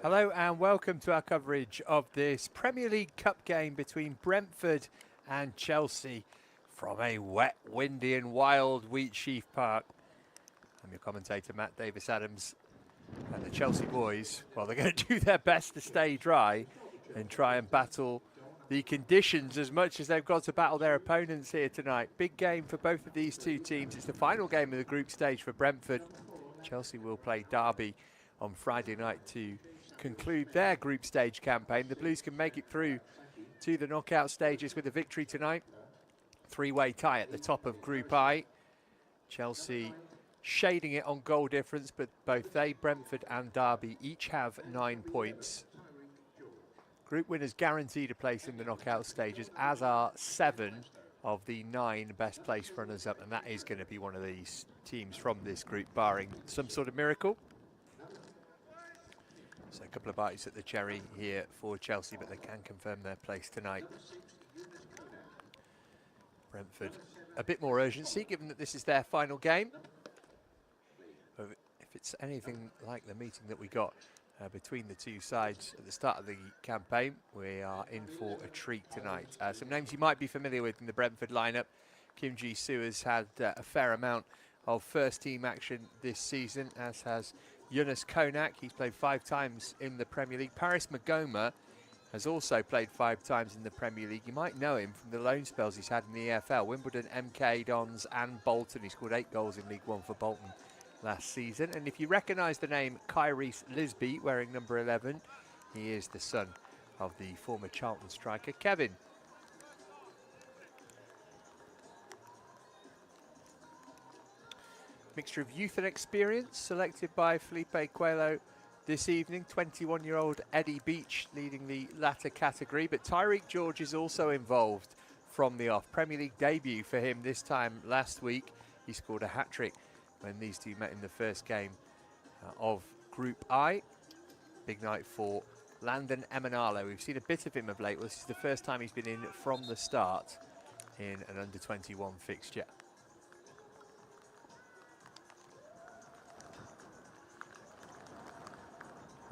Hello and welcome to our coverage of this Premier League Cup game between Brentford and Chelsea from a wet, windy and wild Wheatsheaf Park. I'm your commentator Matt Davis-Adams, and the Chelsea boys, well, they're going to do their best to stay dry and try and battle the conditions as much as they've got to battle their opponents here tonight. Big game for both of these two teams. It's the final game of the group stage for Brentford. Chelsea will play Derby on Friday night to conclude their group stage campaign. The Blues can make it through to the knockout stages with a victory tonight. Three-way tie at the top of Group I. Chelsea shading it on goal difference, but both they, Brentford and Derby, each have 9 points. Group winners guaranteed a place in the knockout stages, as are 7 of the 9 best placed runners-up, and that is going to be one of these teams from this group, barring some sort of miracle. So a couple of bites at the cherry here for Chelsea, but they can confirm their place tonight. Brentford, a bit more urgency, given that this is their final game. If it's anything like the meeting that we got between the two sides at the start of the campaign, we are in for a treat tonight. Some names you might be familiar with in the Brentford lineup. Kim Ji-soo has had a fair amount of first-team action this season, as has Younes Konak. He's played 5 times in the Premier League. Paris Magoma has also played 5 times in the Premier League. You might know him from the loan spells he's had in the EFL. Wimbledon, MK Dons and Bolton. He scored 8 goals in League One for Bolton last season. And if you recognise the name Kyrese Lisby, wearing number 11, he is the son of the former Charlton striker Kevin. Mixture of youth and experience selected by Felipe Coelho this evening. 21-year-old Eddie Beach leading the latter category, but Tyreek George is also involved from the off. Premier League debut for him this time last week. He scored a hat-trick when these two met in the first game of Group I. Big night for Landon Emanalo. We've seen a bit of him of late. Well, this is the first time he's been in from the start in an under-21 fixture.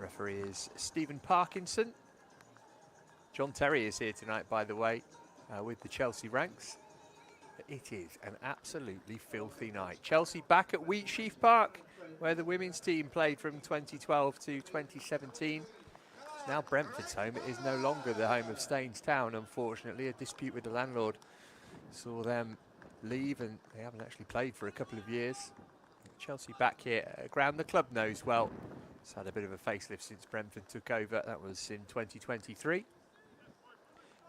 Referee is Stephen Parkinson. John Terry is here tonight, by the way, with the Chelsea ranks. But it is an absolutely filthy night. Chelsea back at Wheatsheaf Park, where the women's team played from 2012 to 2017. Now Brentford's home. It is no longer the home of Staines Town, unfortunately. A dispute with the landlord saw them leave, and they haven't actually played for a couple of years. Chelsea back here at a ground the club knows well. It's had a bit of a facelift since Brentford took over. That was in 2023.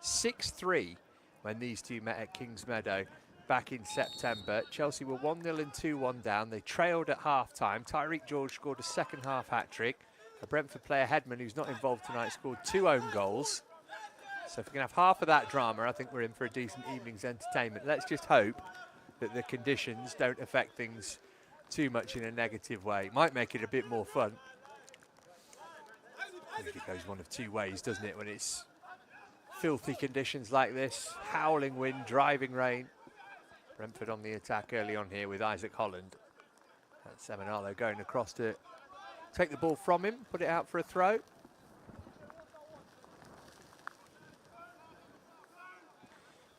6-3 when these two met at Kings Meadow back in September. Chelsea were 1-0 and 2-1 down. They trailed at half-time. Tyreek George scored a second-half hat-trick. A Brentford player, Hedman, who's not involved tonight, scored 2 own goals. So if we can have half of that drama, I think we're in for a decent evening's entertainment. Let's just hope that the conditions don't affect things too much in a negative way. Might make it a bit more fun. I think it goes one of 2 ways, doesn't it, when it's filthy conditions like this. Howling wind, driving rain. Brentford on the attack early on here with Isaac Holland. That's Emanalo going across to take the ball from him, put it out for a throw.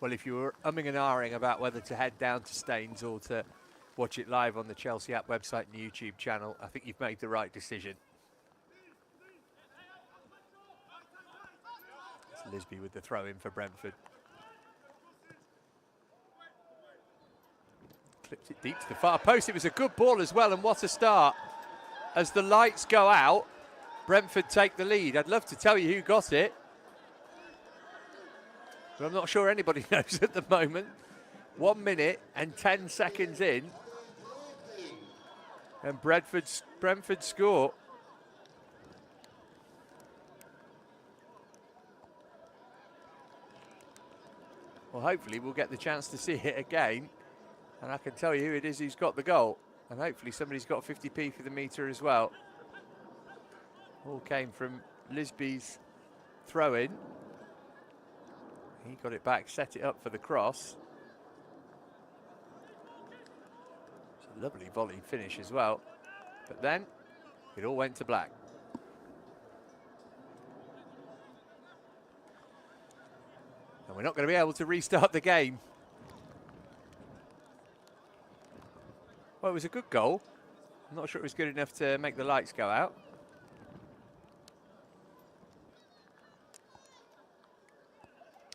Well, if you were umming and ahhing about whether to head down to Staines or to watch it live on the Chelsea app website and YouTube channel, I think you've made the right decision. Lisby with the throw in for Brentford. Clipped it deep to the far post. It was a good ball as well, and what a start. As the lights go out, Brentford take the lead. I'd love to tell you who got it, but I'm not sure anybody knows at the moment. 1 minute and 10 seconds in, and Brentford score. Well, hopefully we'll get the chance to see it again. And I can tell you who it is who's got the goal. And hopefully somebody's got 50p for the meter as well. All came from Lisby's throw-in. He got it back, set it up for the cross. It's a lovely volley finish as well. But then it all went to black. And we're not going to be able to restart the game. Well, it was a good goal. I'm not sure it was good enough to make the lights go out.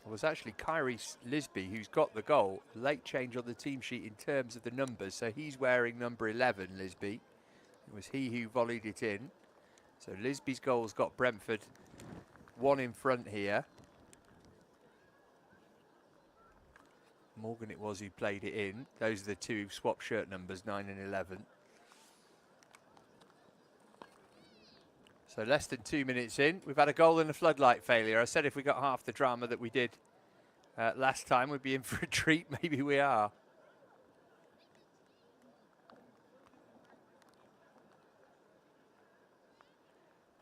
It was actually Kyrie Lisby who's got the goal. Late change on the team sheet in terms of the numbers. So he's wearing number 11, Lisby. It was he who volleyed it in. So Lisby's goal's got Brentford one in front here. Morgan it was who played it in. Those are the two who've swapped shirt numbers, 9 and 11. So less than 2 minutes in, we've had a goal and a floodlight failure. I said if we got half the drama that we did last time, we'd be in for a treat. Maybe we are.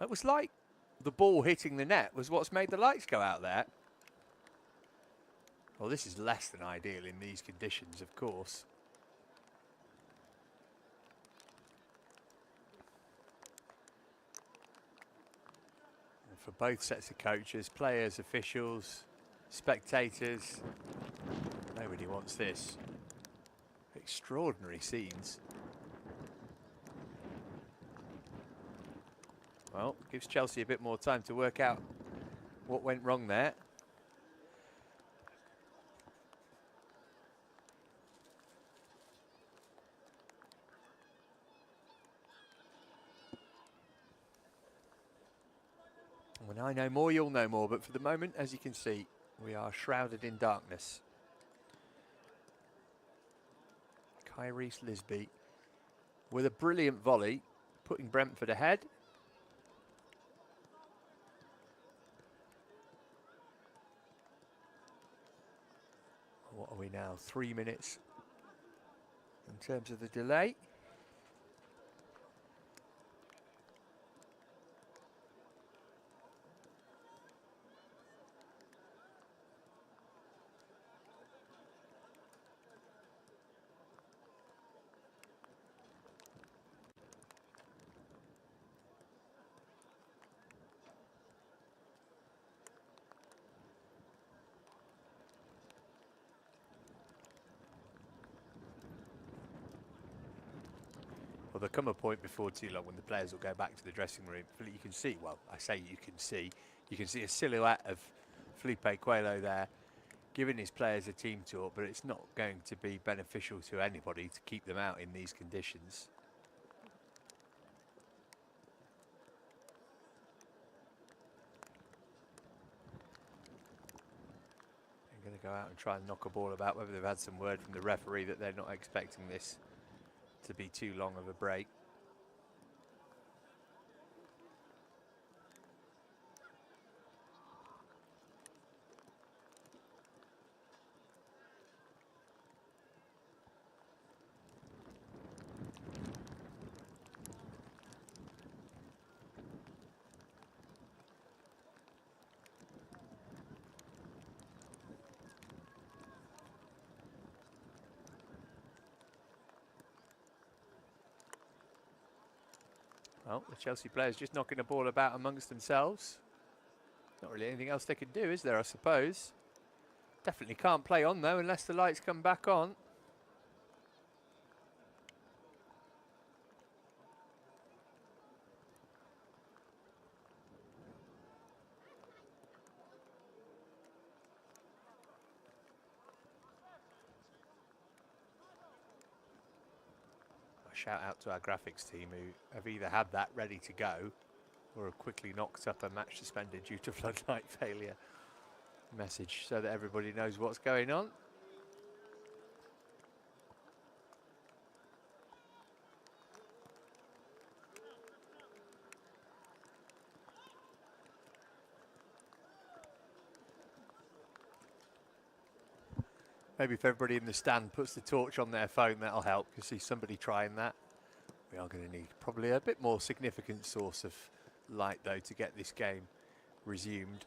It was like the ball hitting the net was what's made the lights go out there. Well, this is less than ideal in these conditions, of course. And for both sets of coaches, players, officials, spectators, nobody wants this. Extraordinary scenes. Well, gives Chelsea a bit more time to work out what went wrong there. When I know more, you'll know more. But for the moment, as you can see, we are shrouded in darkness. Kyrie Lisby with a brilliant volley, putting Brentford ahead. What are we now? 3 minutes in terms of the delay. Well, there'll come a point before too long when the players will go back to the dressing room. You can see, well, I say you can see a silhouette of Felipe Coelho there, giving his players a team talk, but it's not going to be beneficial to anybody to keep them out in these conditions. They're going to go out and try and knock a ball about, whether they've had some word from the referee that they're not expecting this to be too long of a break. Well, the Chelsea players just knocking the ball about amongst themselves. Not really anything else they can do, is there, I suppose? Definitely can't play on, though, unless the lights come back on. Shout out to our graphics team who have either had that ready to go or have quickly knocked up a match suspended due to floodlight failure message so that everybody knows what's going on. Maybe if everybody in the stand puts the torch on their phone, that'll help. You see somebody trying that. We are going to need probably a bit more significant source of light, though, to get this game resumed.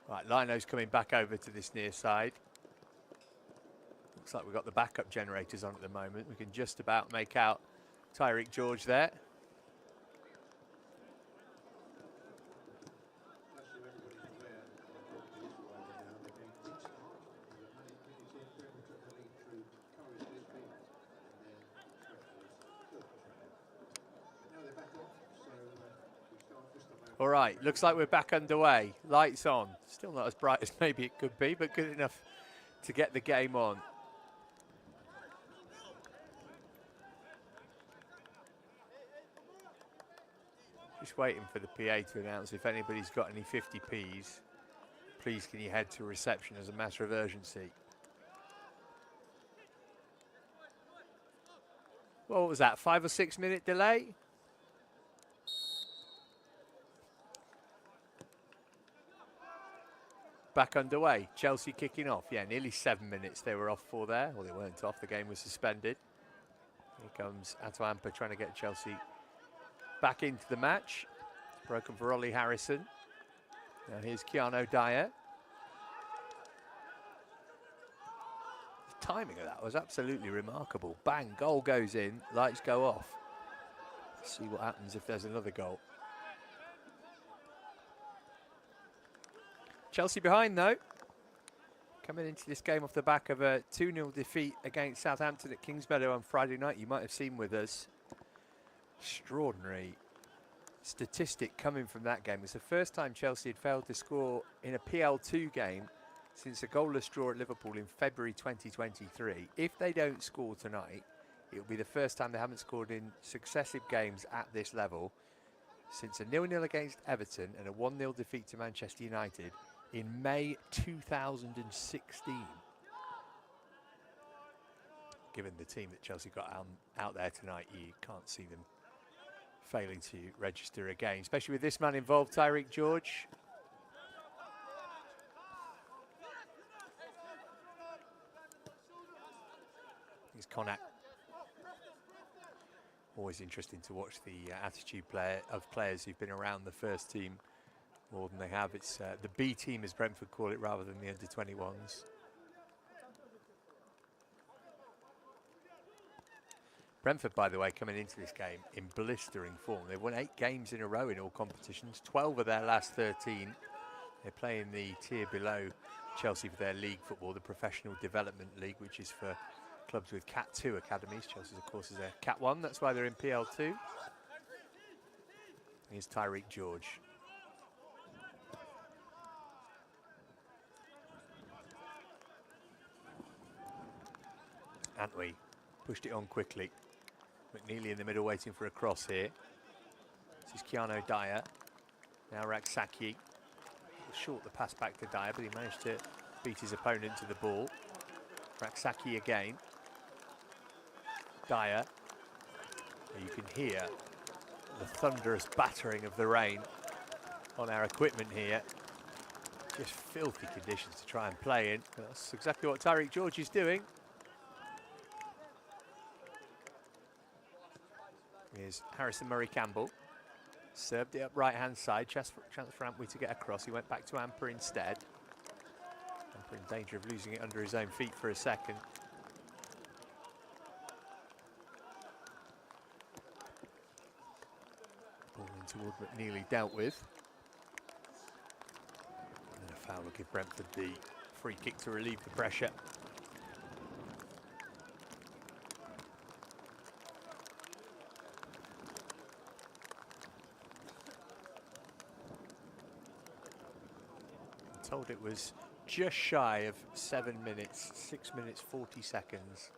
Right, Lino's coming back over to this near side. Looks like we've got the backup generators on at the moment. We can just about make out Tyreek George there. All right, looks like we're back underway. Lights on. Still not as bright as maybe it could be, but good enough to get the game on. Just waiting for the PA to announce if anybody's got any 50p's. Please can you head to reception as a matter of urgency. Well, what was that, 5 or 6 minute delay? Back underway, Chelsea kicking off. Yeah, nearly 7 minutes they were off for there. Well, they weren't off, the game was suspended. Here comes Atuampa trying to get Chelsea back into the match. It's broken for Ollie Harrison. Now here's Keanu Dyer. The timing of that was absolutely remarkable. Bang, goal goes in, lights go off. Let's see what happens if there's another goal. Chelsea behind though. Coming into this game off the back of a 2-0 defeat against Southampton at Kingsmeadow on Friday night. You might have seen with us. Extraordinary statistic coming from that game. It's the first time Chelsea had failed to score in a PL2 game since a goalless draw at Liverpool in February 2023. If they don't score tonight, it will be the first time they haven't scored in successive games at this level since a 0-0 against Everton and a 1-0 defeat to Manchester United in May 2016. Given the team that Chelsea got out there tonight, you can't see them failing to register again, especially with this man involved, Tyreek George. He's Konak. Always interesting to watch the attitude of players who've been around the first team more than they have. It's the B team, as Brentford call it, rather than the under-21s. Brentford, by the way, coming into this game in blistering form. They've won 8 games in a row in all competitions, 12 of their last 13. They're playing the tier below Chelsea for their league football, the Professional Development League, which is for clubs with Cat 2 academies. Chelsea's, of course, is a Cat 1. That's why they're in PL2. Here's Tyreek George. Antwi pushed it on quickly. McNeely in the middle waiting for a cross here. This is Keanu Dyer. Now Raksaki. Short the pass back to Dyer, but he managed to beat his opponent to the ball. Raksaki again. Dyer. You can hear the thunderous battering of the rain on our equipment here. Just filthy conditions to try and play in. That's exactly what Tyreek George is doing. Here's Harrison Murray-Campbell. Served it up right-hand side. Chance for Antwi to get across. He went back to Amper instead. Amper in danger of losing it under his own feet for a second. Ball in toward McNeely, dealt with. And then a foul will give Brentford the free kick to relieve the pressure. Told it was just shy of 7 minutes, 6 minutes 40 seconds.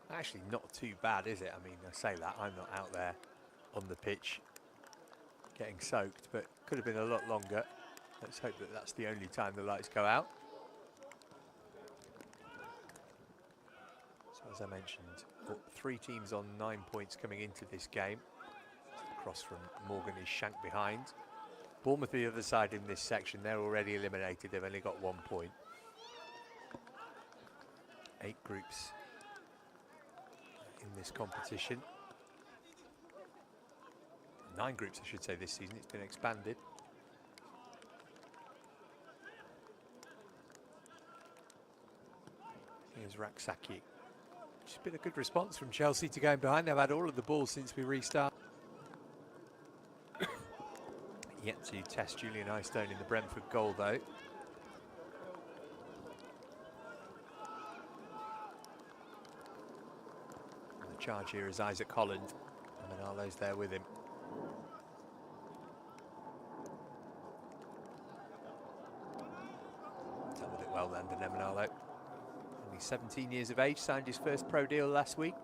Actually not too bad, is it? I mean, I say that, I'm not out there on the pitch getting soaked, but could have been a lot longer. Let's hope that that's the only time the lights go out. So as I mentioned, 3 teams on 9 points coming into this game. Cross from Morgan is shanked behind. Bournemouth the other side in this section, they're already eliminated, they've only got 1 point. 8 groups in this competition. 9 groups, I should say, this season. It's been expanded. Here's Raksaki. It's been a good response from Chelsea to going behind. They've had all of the balls since we restarted. Yet to test Julian Eystone in the Brentford goal, though. And the charge here is Isaac Holland. And Manalo's there with him. Emanalo, only 17 years of age, signed his first pro deal last week.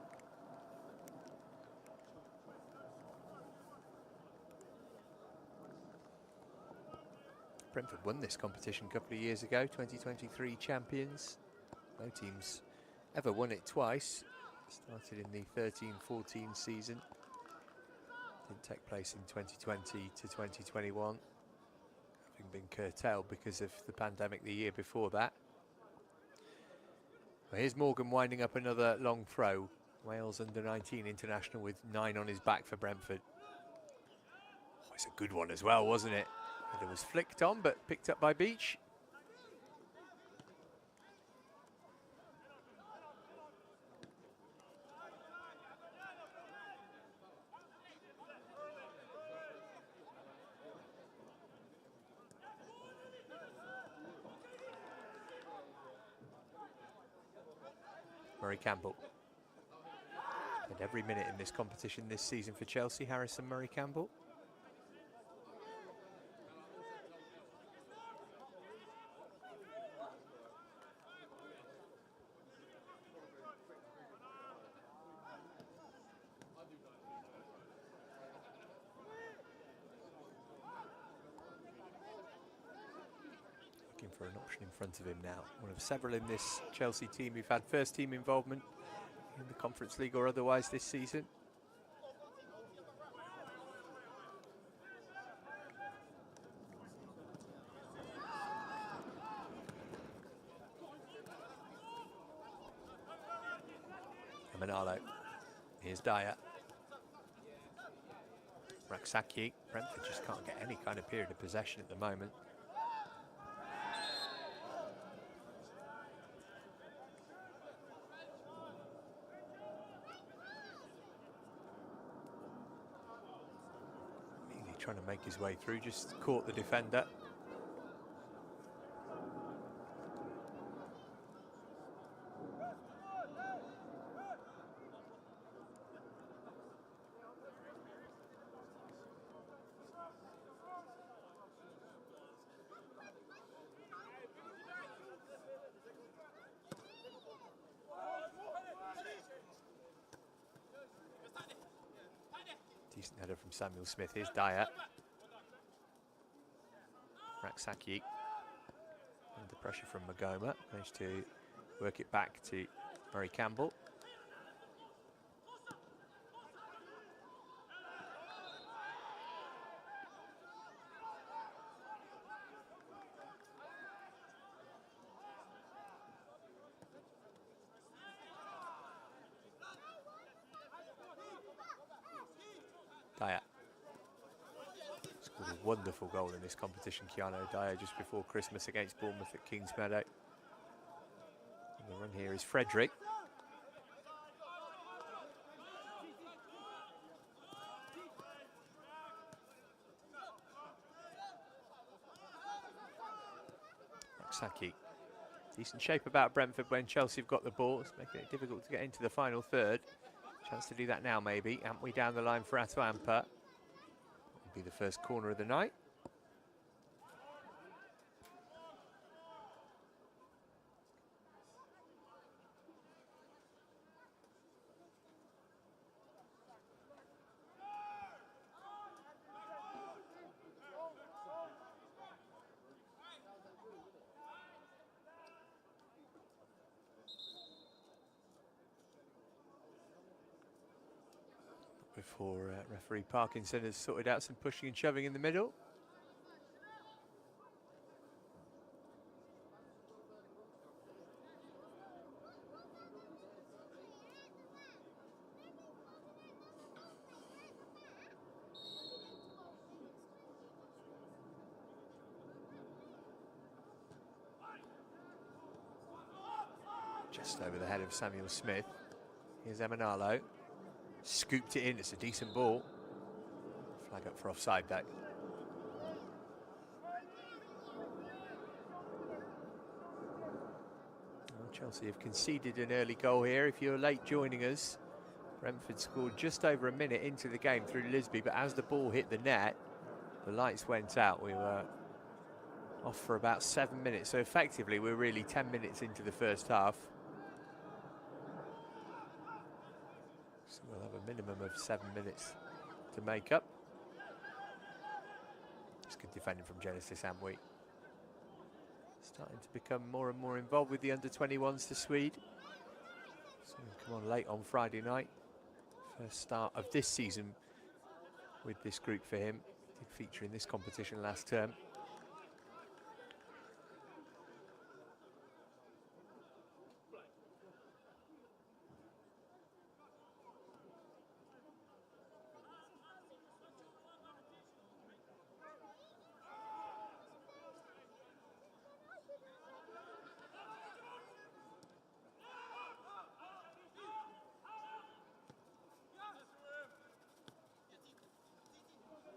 Brentford won this competition a couple of years ago, 2023 champions. No teams ever won it twice. Started in the 13-14 season. Didn't take place in 2020 to 2021, having been curtailed because of the pandemic the year before that. Well, here's Morgan winding up another long throw. Wales under-19 international with 9 on his back for Brentford. Oh, it's a good one as well, wasn't it? It was flicked on, but picked up by Beach. Murray Campbell. Played every minute in this competition this season for Chelsea, Harrison Murray Campbell. Looking for an option in front of him now. One of several in this Chelsea team who've had first team involvement in the Conference League or otherwise this season. Emanalo. Here's Dyer. Raksaki. Brentford just can't get any kind of period of possession at the moment. Really trying to make his way through, just caught the defender. Decent header from Samuel Smith. Here's Dyer. Raksaki. Under pressure from Magoma. Managed to work it back to Murray Campbell. Dyer. Scored a wonderful goal in this competition, Keanu Dyer, just before Christmas against Bournemouth at Kingsmeadow. And the run here is Frederick. Raksaki. Decent shape about Brentford when Chelsea have got the ball. It's making it difficult to get into the final third. Chance to do that now, maybe. Ampwy down the line for Atuampa. Will be the first corner of the night. Before referee Parkinson has sorted out some pushing and shoving in the middle. Just over the head of Samuel Smith. Here's Emanalo. Scooped it in, it's a decent ball. Flag up for offside though. Well, Chelsea have conceded an early goal here. If you're late joining us, Brentford scored just over a minute into the game through Lisby, but as the ball hit the net, the lights went out. We were off for about 7 minutes. So effectively, we're really 10 minutes into the first half. So we'll have a minimum of 7 minutes to make up. It's good defending from Genesis Amway. Starting to become more and more involved with the under-21s to Swede. So come on late on Friday night. First start of this season with this group for him. Did feature in this competition last term.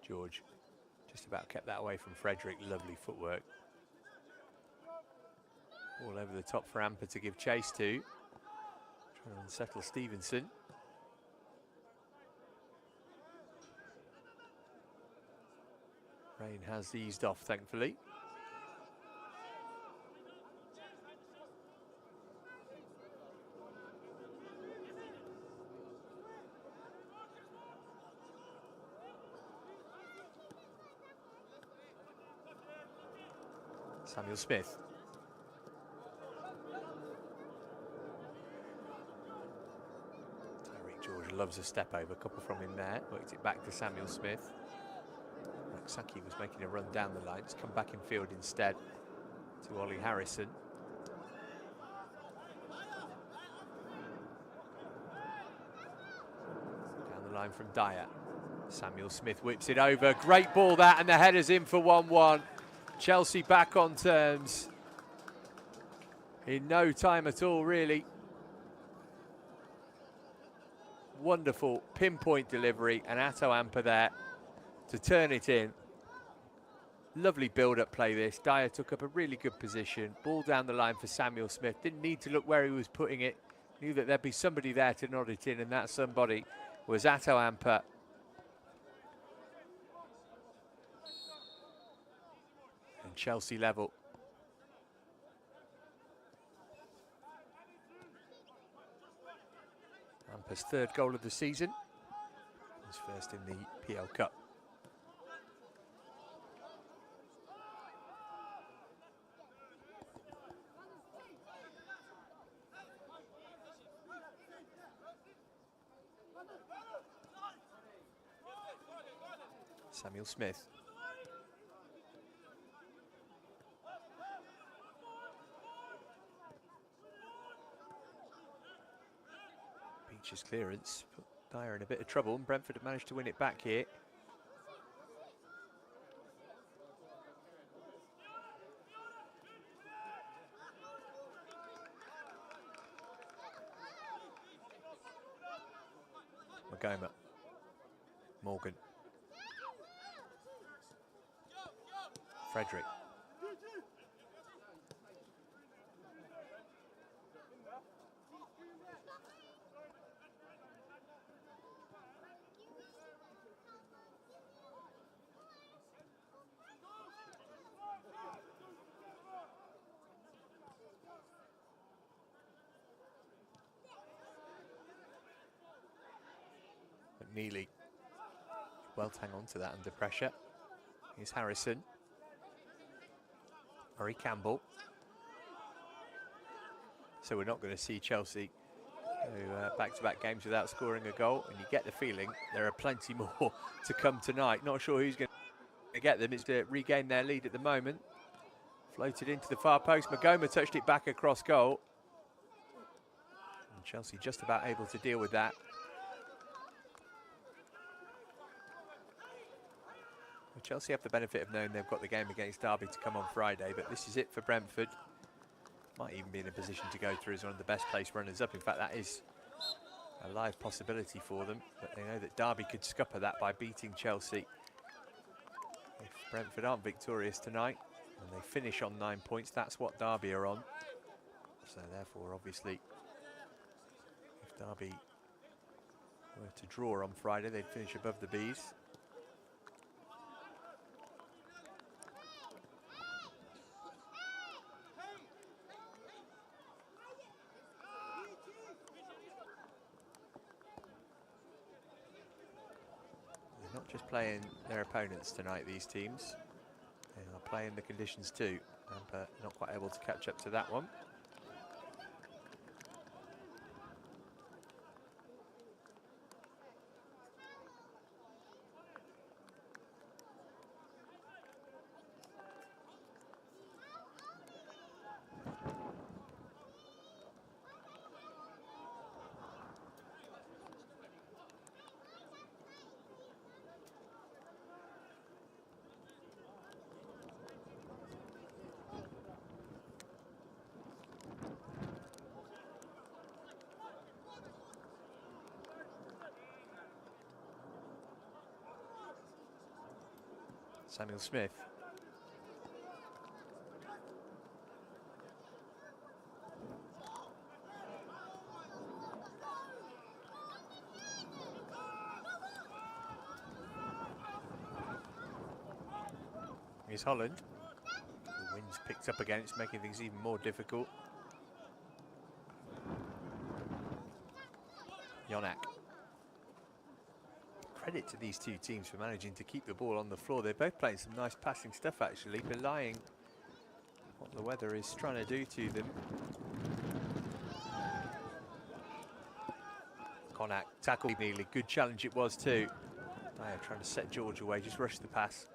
George just about kept that away from Frederick. Lovely footwork. All over the top for Amper to give chase to. Trying to unsettle Stevenson. Rain has eased off, thankfully. Samuel Smith. George loves a step over, a couple from him there. Worked it back to Samuel Smith. Saki was making a run down the line. It's come back in field instead to Ollie Harrison. Down the line from Dyer. Samuel Smith whips it over. Great ball that, and the header's in for 1-1. Chelsea back on terms in no time at all, really. Wonderful pinpoint delivery, and Atto Amper there to turn it in. Lovely build-up play this. Dyer took up a really good position. Ball down the line for Samuel Smith. Didn't need to look where he was putting it. Knew that there'd be somebody there to nod it in, and that somebody was Atto Amper. And Chelsea level. Amper's third goal of the season. His first in the PL Cup. Samuel Smith. Beach's clearance put Dyer in a bit of trouble, and Brentford have managed to win it back here. Magoma. Morgan. Frederick. McNeely. Well to hang on to that under pressure. Here's Harrison. Murray Campbell. So we're not going to see Chelsea back-to-back games without scoring a goal, and you get the feeling there are plenty more to come tonight. Not sure who's going to get them. It's to regain their lead at the moment. Floated into the far post. Magoma touched it back across goal. And Chelsea just about able to deal with that. Chelsea have the benefit of knowing they've got the game against Derby to come on Friday, but this is it for Brentford. Might even be in a position to go through as one of the best placed runners up. In fact, that is a live possibility for them, but they know that Derby could scupper that by beating Chelsea. If Brentford aren't victorious tonight and they finish on 9 points, that's what Derby are on. So therefore, obviously, if Derby were to draw on Friday, they'd finish above the Bees. not just playing their opponents tonight, these teams. They are playing the conditions too, but not quite able to catch up to that one. Samuel Smith. Here's Holland. The wind's picked up again, it's making things even more difficult. Yonak. Credit to these two teams for managing to keep the ball on the floor. They're both playing some nice passing stuff, actually, belying what the weather is trying to do to them. Konak tackled Neely. Good challenge it was too. Dyer trying to set George away, just rushed the pass.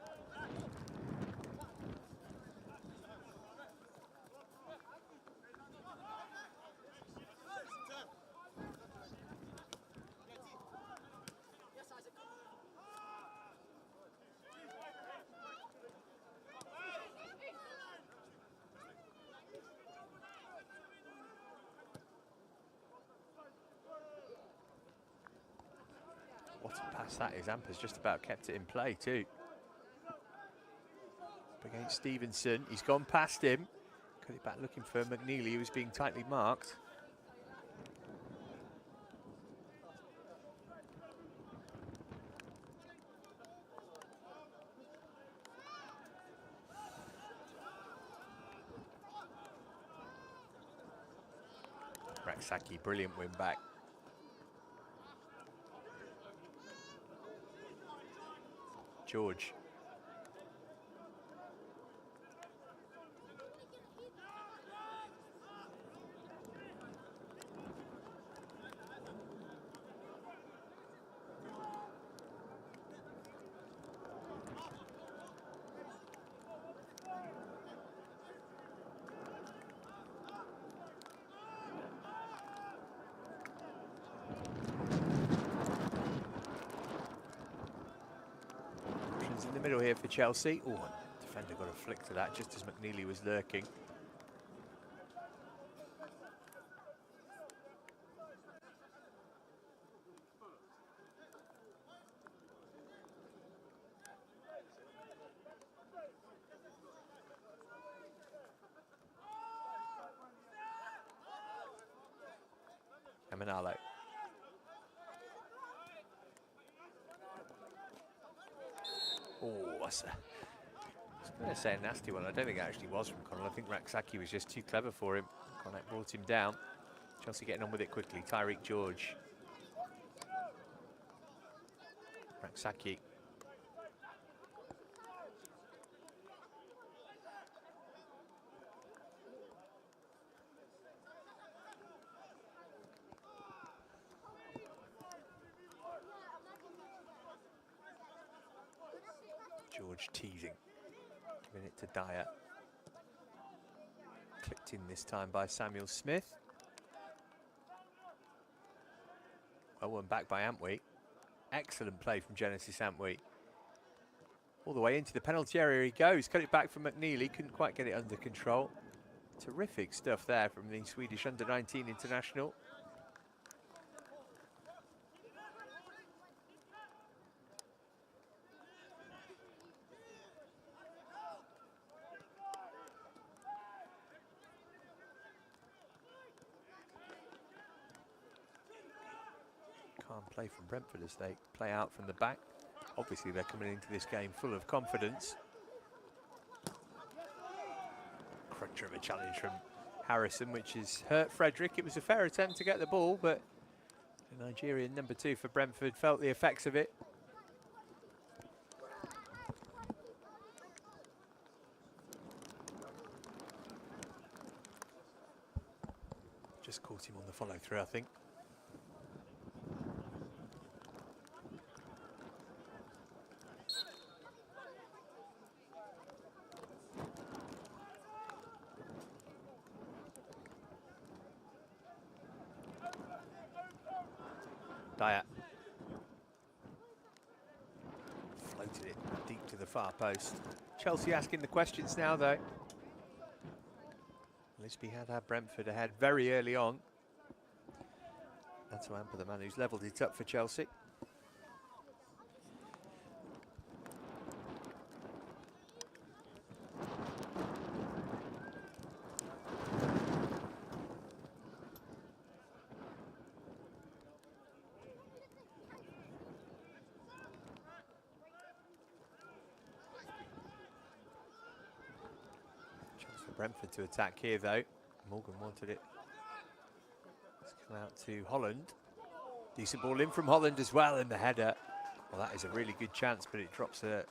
What a pass that is. Amper's just about kept it in play too. Up against Stevenson. He's gone past him. Cut it back looking for McNeely, who was being tightly marked. Raksaki, brilliant win back. George. In the middle here for Chelsea. Oh, defender got a flick to that just as McNeely was lurking. Emanalo. Oh, that's a... I was going to say a nasty one. I don't think it actually was from Connell. I think Raksaki was just too clever for him. Connacht brought him down. Chelsea getting on with it quickly. Tyreek George. Raksaki. George teasing, giving it to Dyer. Clipped in this time by Samuel Smith. Well, one back by Antwi. Excellent play from Genesis Antwi. All the way into the penalty area he goes. Cut it back from McNeely. Couldn't quite get it under control. Terrific stuff there from the Swedish under-19 international. Play from Brentford as they play out from the back. Obviously they're coming into this game full of confidence. Cruncher of a challenge from Harrison, which has hurt Frederick. It was a fair attempt to get the ball, but the Nigerian number 2 for Brentford felt the effects of it. follow through, I think. Dyer floated it deep to the far post. Chelsea asking the questions now, though. Lisby had Brentford ahead very early on. That's Amper, the man who's levelled it up for Chelsea. Brentford to attack here, though. Morgan wanted it. It's come out to Holland. Decent ball in from Holland as well in the header. Well, that is a really good chance, but it drops a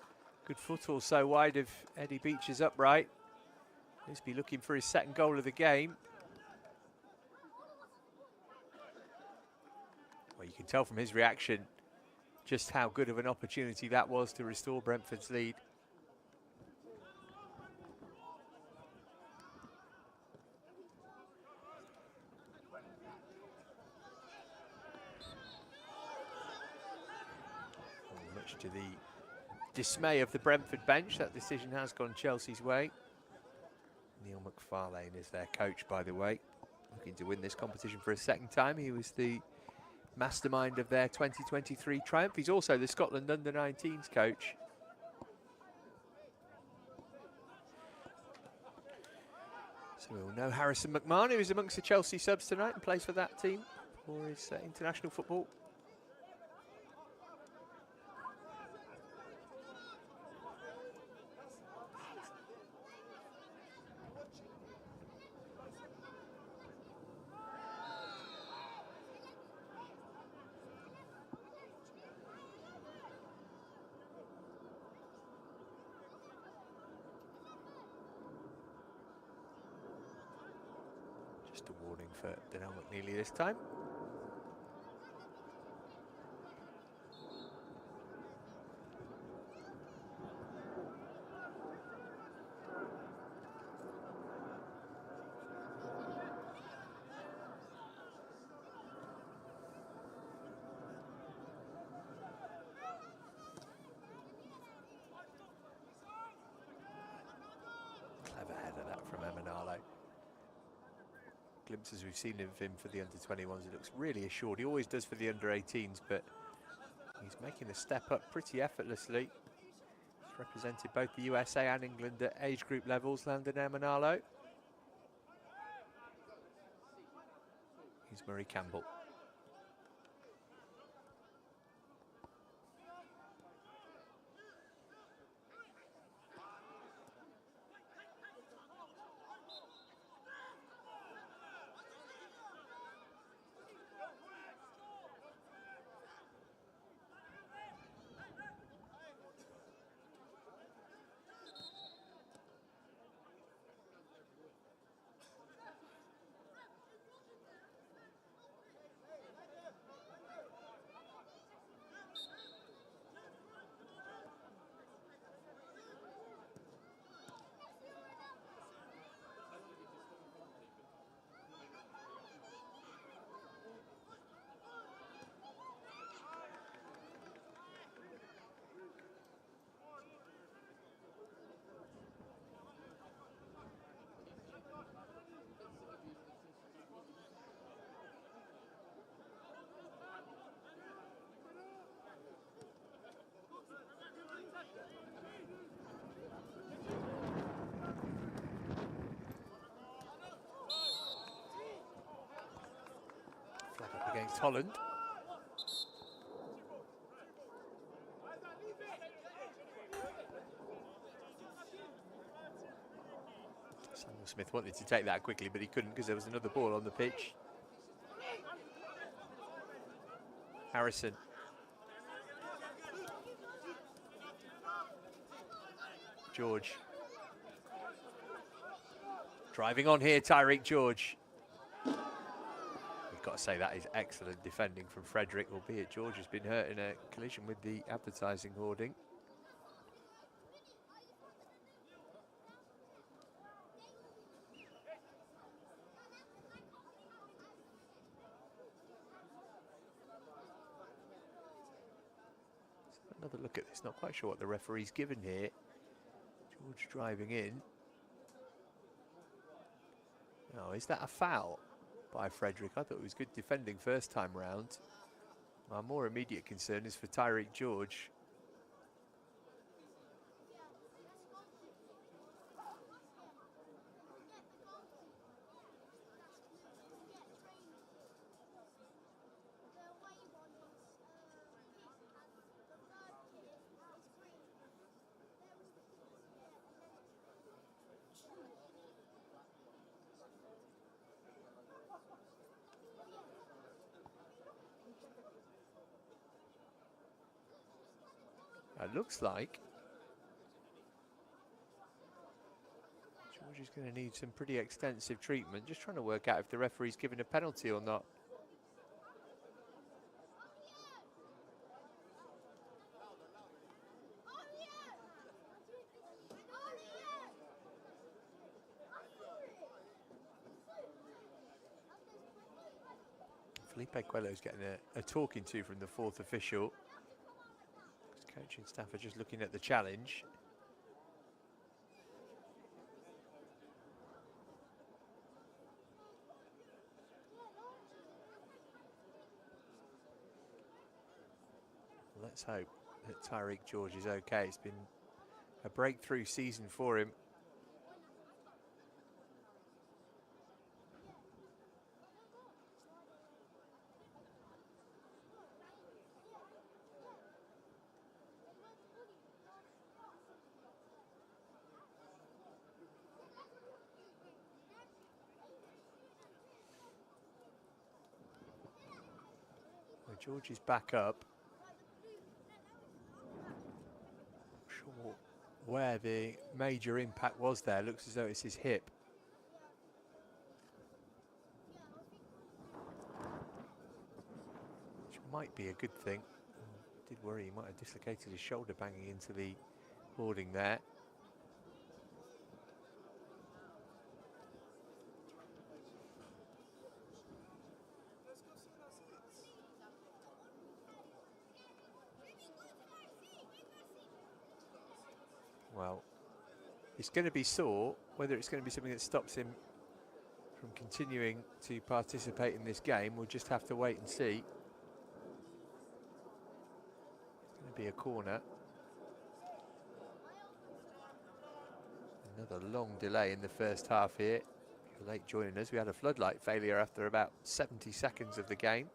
good foot or so wide of Eddie Beech's upright. Lisby looking for his second goal of the game. Well, you can tell from his reaction just how good of an opportunity that was to restore Brentford's lead. Much to the dismay of the Brentford bench, that decision has gone Chelsea's way. Neil McFarlane is their coach, by the way, looking to win this competition for a second time. He was the mastermind of their 2023 triumph. He's also the Scotland under-19s coach. So we'll know Harrison McMahon, who is amongst the Chelsea subs tonight and plays for that team for his international football. Just a warning for Donnell McNeely this time. Clever header that from Emanalo. Glimpses we've seen of him for the under-21s, it looks really assured. He always does for the under-18s, but he's making the step up pretty effortlessly. He's represented both the USA and England at age group levels, Landon Emanalo. Here's Murray Campbell. Against Holland. Samuel Smith wanted to take that quickly, but he couldn't because there was another ball on the pitch. Harrison. George. Driving on here, Tyreek George. I've got to say that is excellent defending from Frederick, albeit George has been hurt in a collision with the advertising hoarding. Another look at this, not quite sure what the referee's given here. George driving in. Oh, is that a foul by Frederick? I thought it was good defending first time round. My more immediate concern is for Tyreek George. It looks like George is going to need some pretty extensive treatment. Just trying to work out if the referee's given a penalty or not. Felipe Coelho's getting a talking to from the fourth official. His coaching staff are just looking at the challenge. Let's hope that Tyreek George is okay. It's been a breakthrough season for him. Well, George is back up. Sure where the major impact was there. Looks as though it's his hip. Which might be a good thing. Did worry he might have dislocated his shoulder banging into the boarding there. Well, it's going to be sore. Whether it's going to be something that stops him from continuing to participate in this game, we'll just have to wait and see. It's going to be a corner. Another long delay in the first half here. If you're late joining us, we had a floodlight failure after about 70 seconds of the game.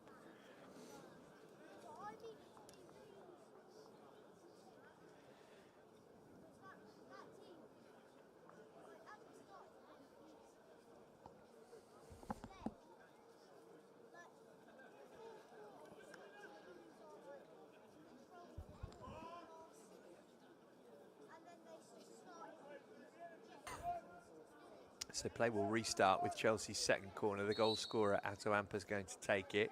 So play will restart with Chelsea's second corner. The goal scorer, Atto Ampa's going to take it.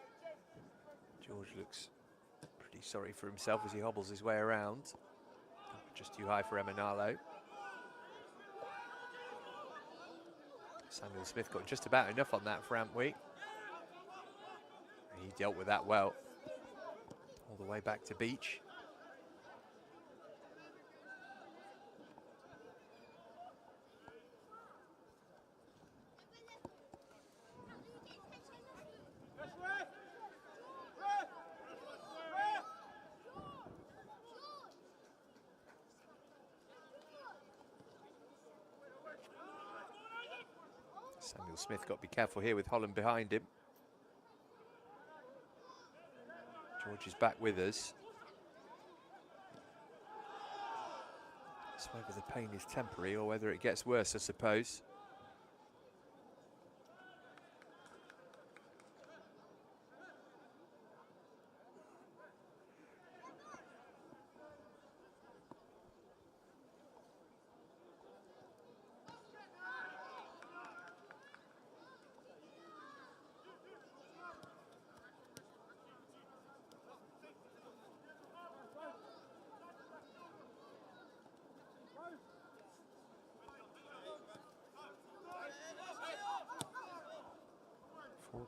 George looks pretty sorry for himself as he hobbles his way around. Just too high for Emanalo. Samuel Smith got just about enough on that for Antwi. He dealt with that well. All the way back to Beach. Samuel Smith got to be careful here with Holland behind him. George is back with us. So whether the pain is temporary or whether it gets worse, I suppose.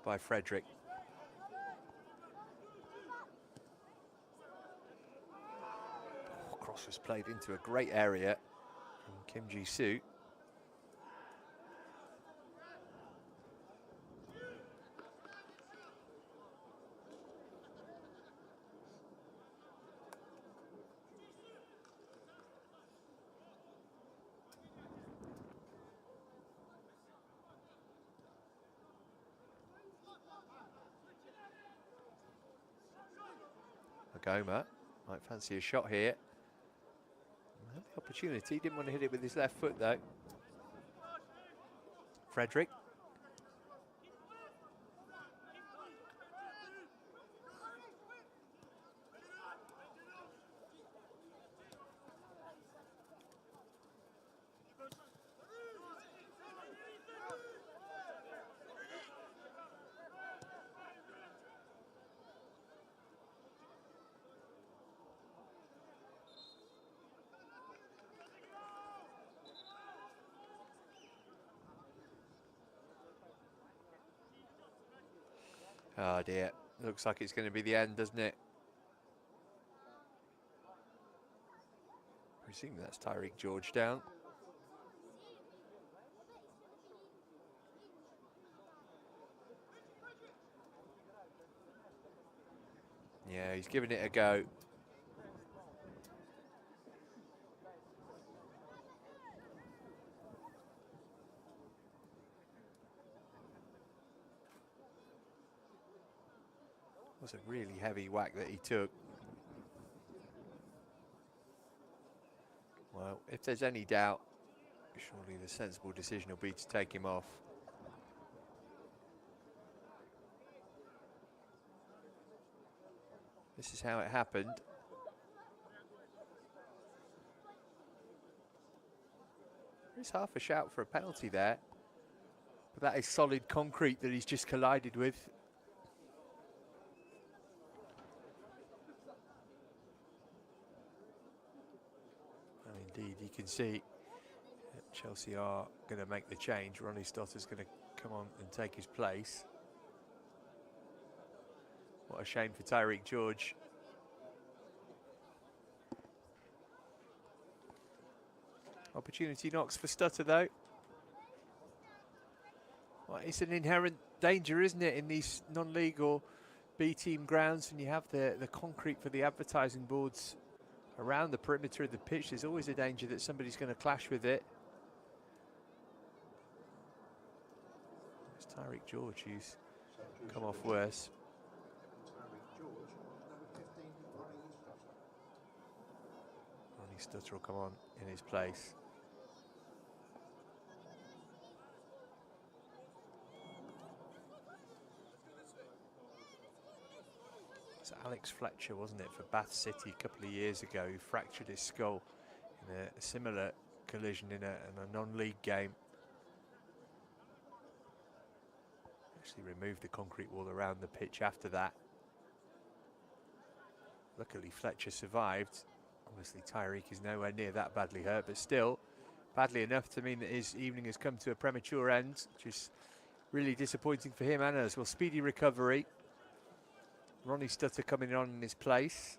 by Frederick. Cross was played into a great area from Kim Ji-soo. Magoma might fancy a shot here. Had the opportunity, didn't want to hit it with his left foot though. Frederick. Oh dear, looks like it's going to be the end, doesn't it? I presume that's Tyreek George down. Yeah, he's giving it a go. Was a really heavy whack that he took. Well, if there's any doubt, surely the sensible decision will be to take him off. This is how it happened. There's half a shout for a penalty there. But that is solid concrete that he's just collided with. And indeed, you can see that Chelsea are going to make the change. Ronnie Stotter's going to come on and take his place. What a shame for Tyreek George. Opportunity knocks for Stutter though. Well, it's an inherent danger, isn't it, in these non-league or B-team grounds when you have the concrete for the advertising boards around the perimeter of the pitch. There's always a danger that somebody's going to clash with it. It's Tyreek George who's come off worse. Ronnie Stutter will come on in his place. It's Alex Fletcher, wasn't it, for Bath City a couple of years ago, who fractured his skull in a similar collision in a non-league game. Actually removed the concrete wall around the pitch after that. Luckily Fletcher survived. Obviously Tyreek is nowhere near that badly hurt, but still badly enough to mean that his evening has come to a premature end, which is really disappointing for him and us. Well, speedy recovery. Ronnie Stutter coming on in his place.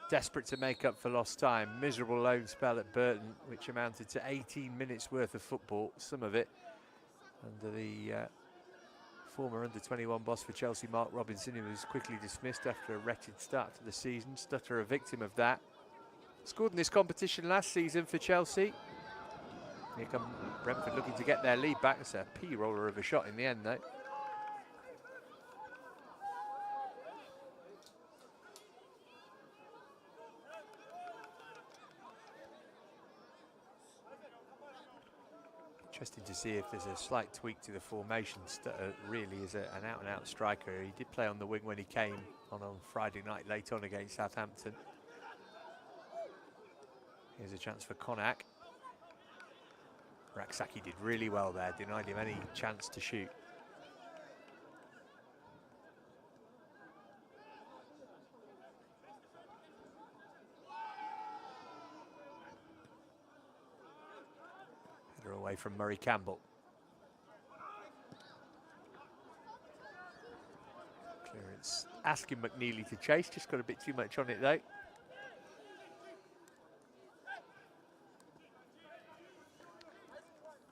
Desperate to make up for lost time. Miserable loan spell at Burton, which amounted to 18 minutes worth of football, some of it under the former under-21 boss for Chelsea, Mark Robinson, who was quickly dismissed after a wretched start to the season. Stutter a victim of that. Scored in this competition last season for Chelsea. Here come Brentford looking to get their lead back. It's a P-roller of a shot in the end, though. Interesting to see if there's a slight tweak to the formation. Stutter really is an out-and-out striker. He did play on the wing when he came on Friday night late on against Southampton. Here's a chance for Konak. Raksaki did really well there, denied him any chance to shoot. Header away from Murray Campbell. asking McNeely to chase, just got a bit too much on it though.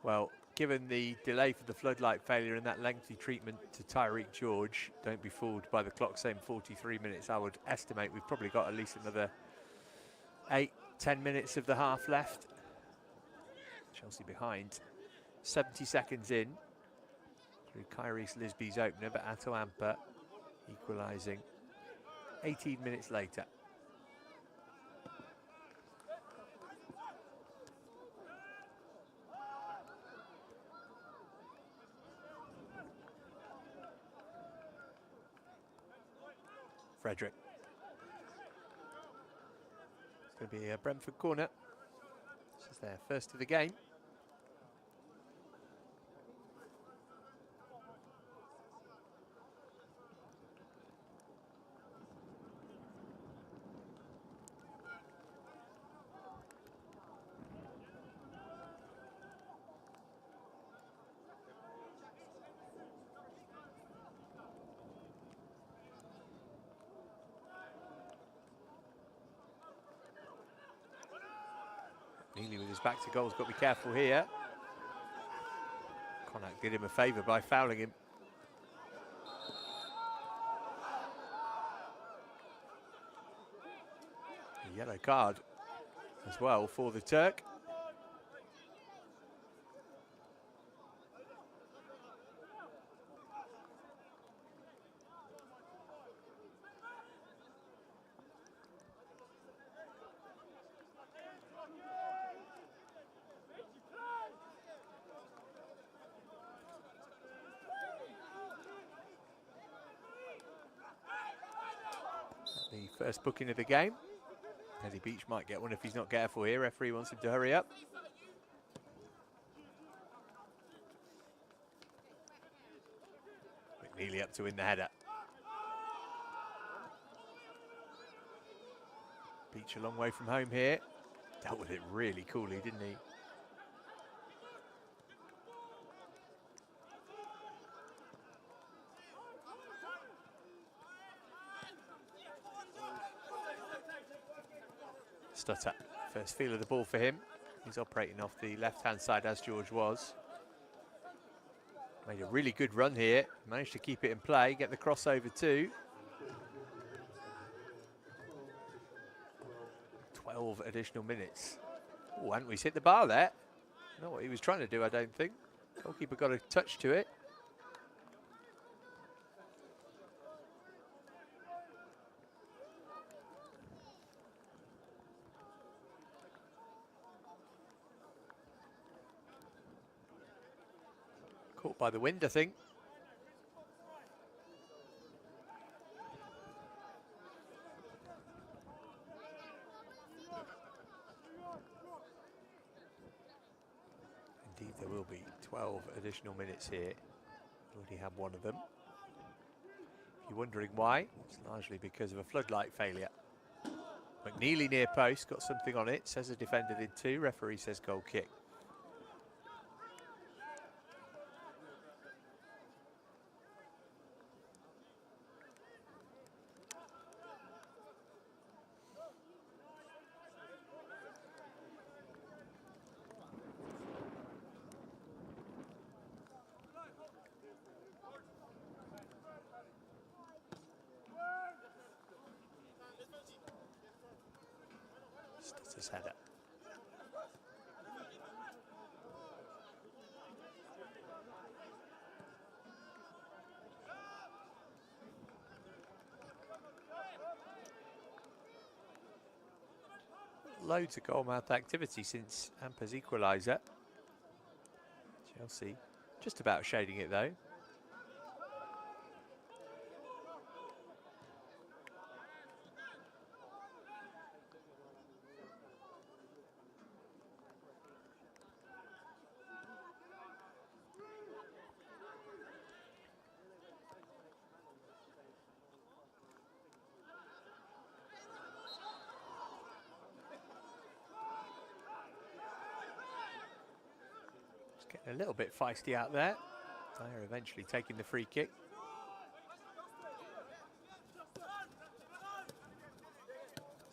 Well, given the delay for the floodlight failure and that lengthy treatment to Tyreek George, don't be fooled by the clock saying 43 minutes. I would estimate we've probably got at least another 8-10 minutes of the half left. Chelsea behind. 70 seconds in through Kyrese Lisby's opener, but Ato Amper equalising 18 minutes later. Frederick. It's going to be a Brentford corner. This is their first of the game. Neely with his back to goal has got to be careful here. Connacht did him a favour by fouling him. A yellow card as well for the Turk. The first booking of the game. Eddie Beach might get one if he's not careful here. Referee wants him to hurry up. McNeely up to win the header. Beach a long way from home here. Dealt with it really coolly, didn't he? Stutter, first feel of the ball for him. He's operating off the left-hand side as George was. Made a really good run here. Managed to keep it in play, get the crossover too. 12 additional minutes. Oh, hadn't we hit the bar there? Not what he was trying to do, I don't think. Goalkeeper got a touch to it. Caught by the wind, I think. Indeed, there will be 12 additional minutes here. Already had one of them. If you're wondering why, it's largely because of a floodlight failure. McNeely near post, got something on it. Says the defender did too. Referee says goal kick. His header. Loads of goal-mouth activity since Amper's equaliser. Chelsea just about shading it though. Getting a little bit feisty out there. Dyer eventually taking the free kick.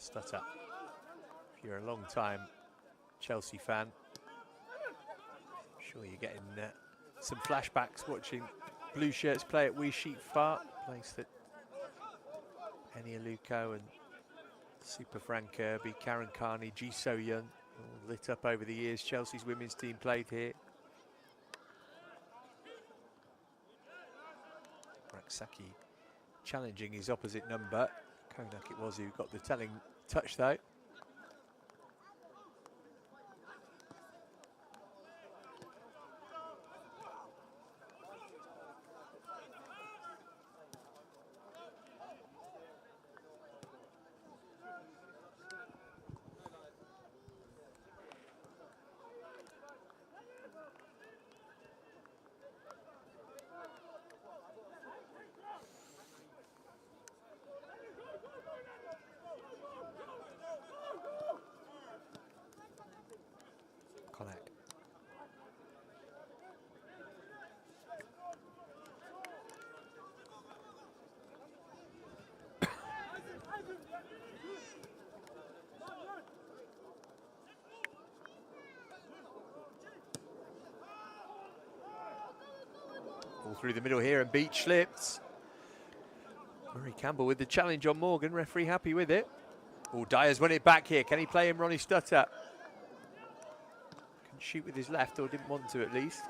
Stutter. If you're a long time Chelsea fan, I'm sure you're getting some flashbacks watching Blue Shirts play at Wheatsheaf Park, place that Eni Aluko and Super Frank Kirby, Karen Carney, Ji So-young, all lit up over the years. Chelsea's women's team played here. Raksaki challenging his opposite number. Konak it was who got the telling touch though. All through the middle here and Beach slipped. Murray Campbell with the challenge on Morgan. Referee happy with it. Oh, Dyer's won it back here. Can he play him, Ronnie Stutter? Can shoot with his left, or didn't want to at least.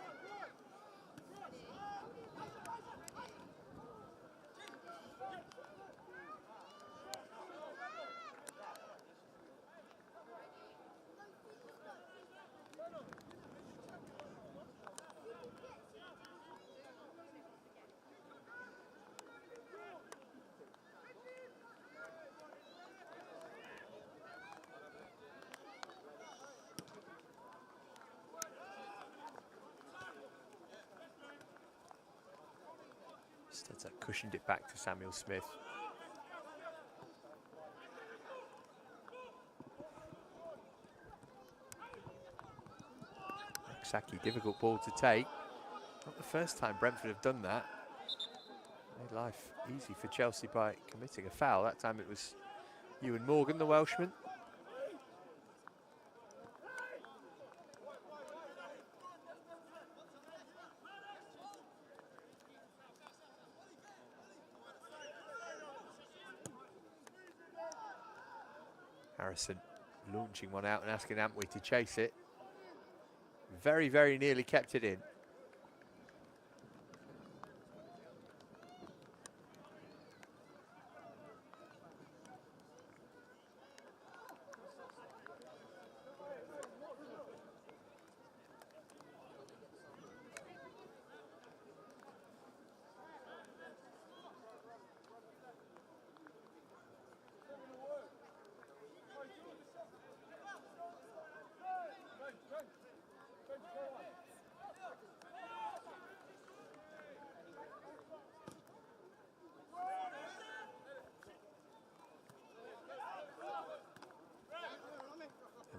Stutter cushioned it back to Samuel Smith. Raksaki, difficult ball to take. Not the first time Brentford have done that. Made life easy for Chelsea by committing a foul. That time it was Ewan Morgan, the Welshman. Harrison launching one out and asking Antwi to chase it. Very, very nearly kept it in.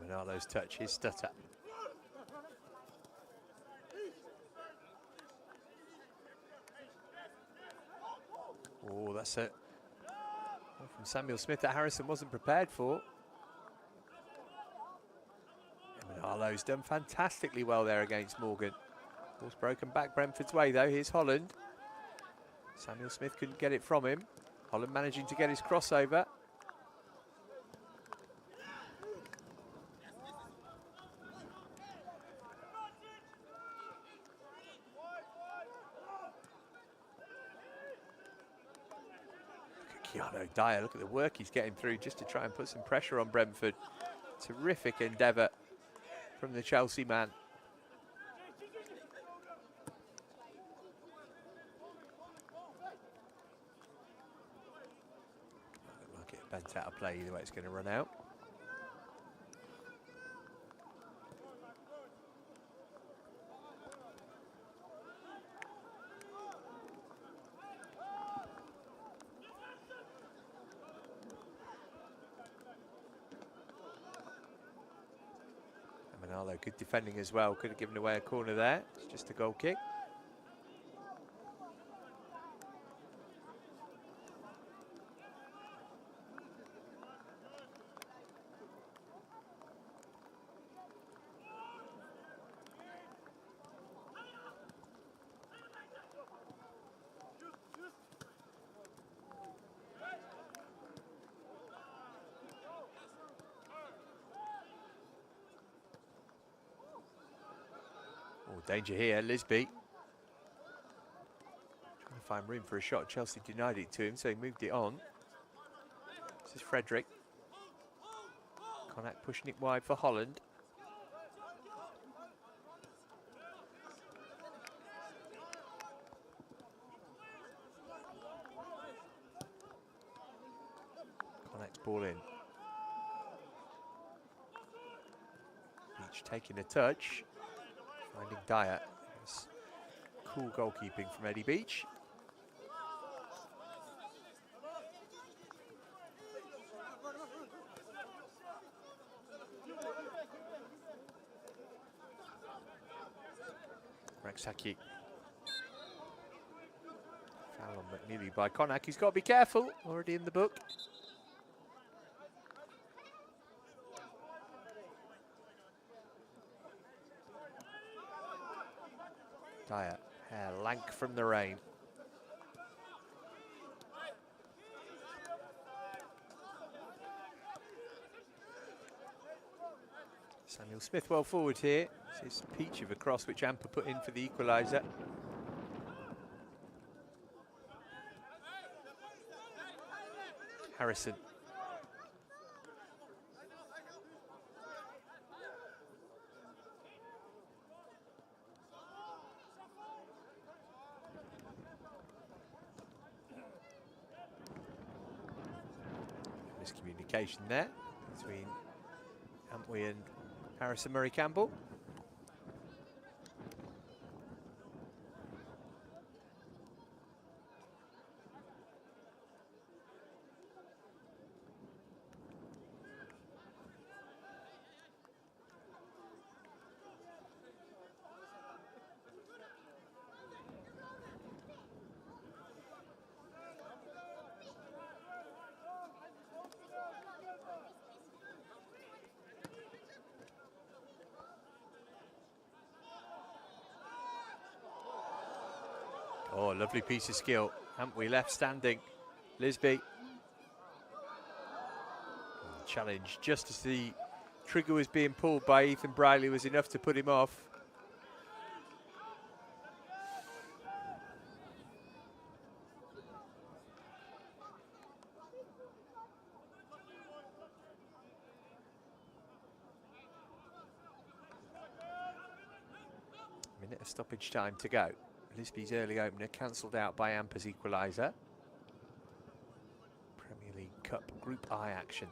Manalo's touch, his Stutter. Oh, that's it. From Samuel Smith that Harrison wasn't prepared for. Manalo's done fantastically well there against Morgan. Ball's broken back Brentford's way though. Here's Holland. Samuel Smith couldn't get it from him. Holland managing to get his crossover. Keanu Dyer, look at the work he's getting through just to try and put some pressure on Brentford. Terrific endeavour from the Chelsea man. Might get bent out of play either way it's going to run out. Manalo, good defending as well. Could have given away a corner there. It's just a goal kick. Danger here, Lisby. Trying to find room for a shot. Chelsea denied it to him, so he moved it on. This is Frederick. Konak pushing it wide for Holland. Konak's ball in. Beach taking a touch. Finding Dyer. Cool goalkeeping from Eddie Beach. Rexhaki. Foul on McNeely by Konak. He's got to be careful. Already in the book. Dyer. Hair lank from the rain. Samuel Smith well forward here. This is peach of a cross which Amper put in for the equaliser. Harrison. Miscommunication there between Antwi and Harrison Murray Campbell. Oh, lovely piece of skill. Antwi left standing. Lisby. Challenge just as the trigger was being pulled by Ethan Briley was enough to put him off. Minute of stoppage time to go. Lisby's early opener cancelled out by Amper's equaliser. Premier League Cup Group I action.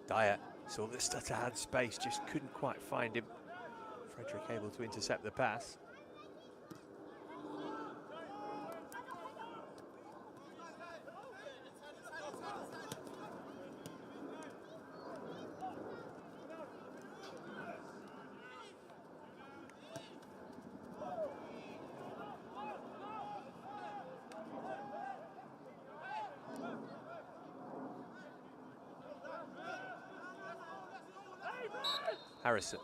Dyer saw that Stutter had space, just couldn't quite find him. Frederick able to intercept the pass. Harrison.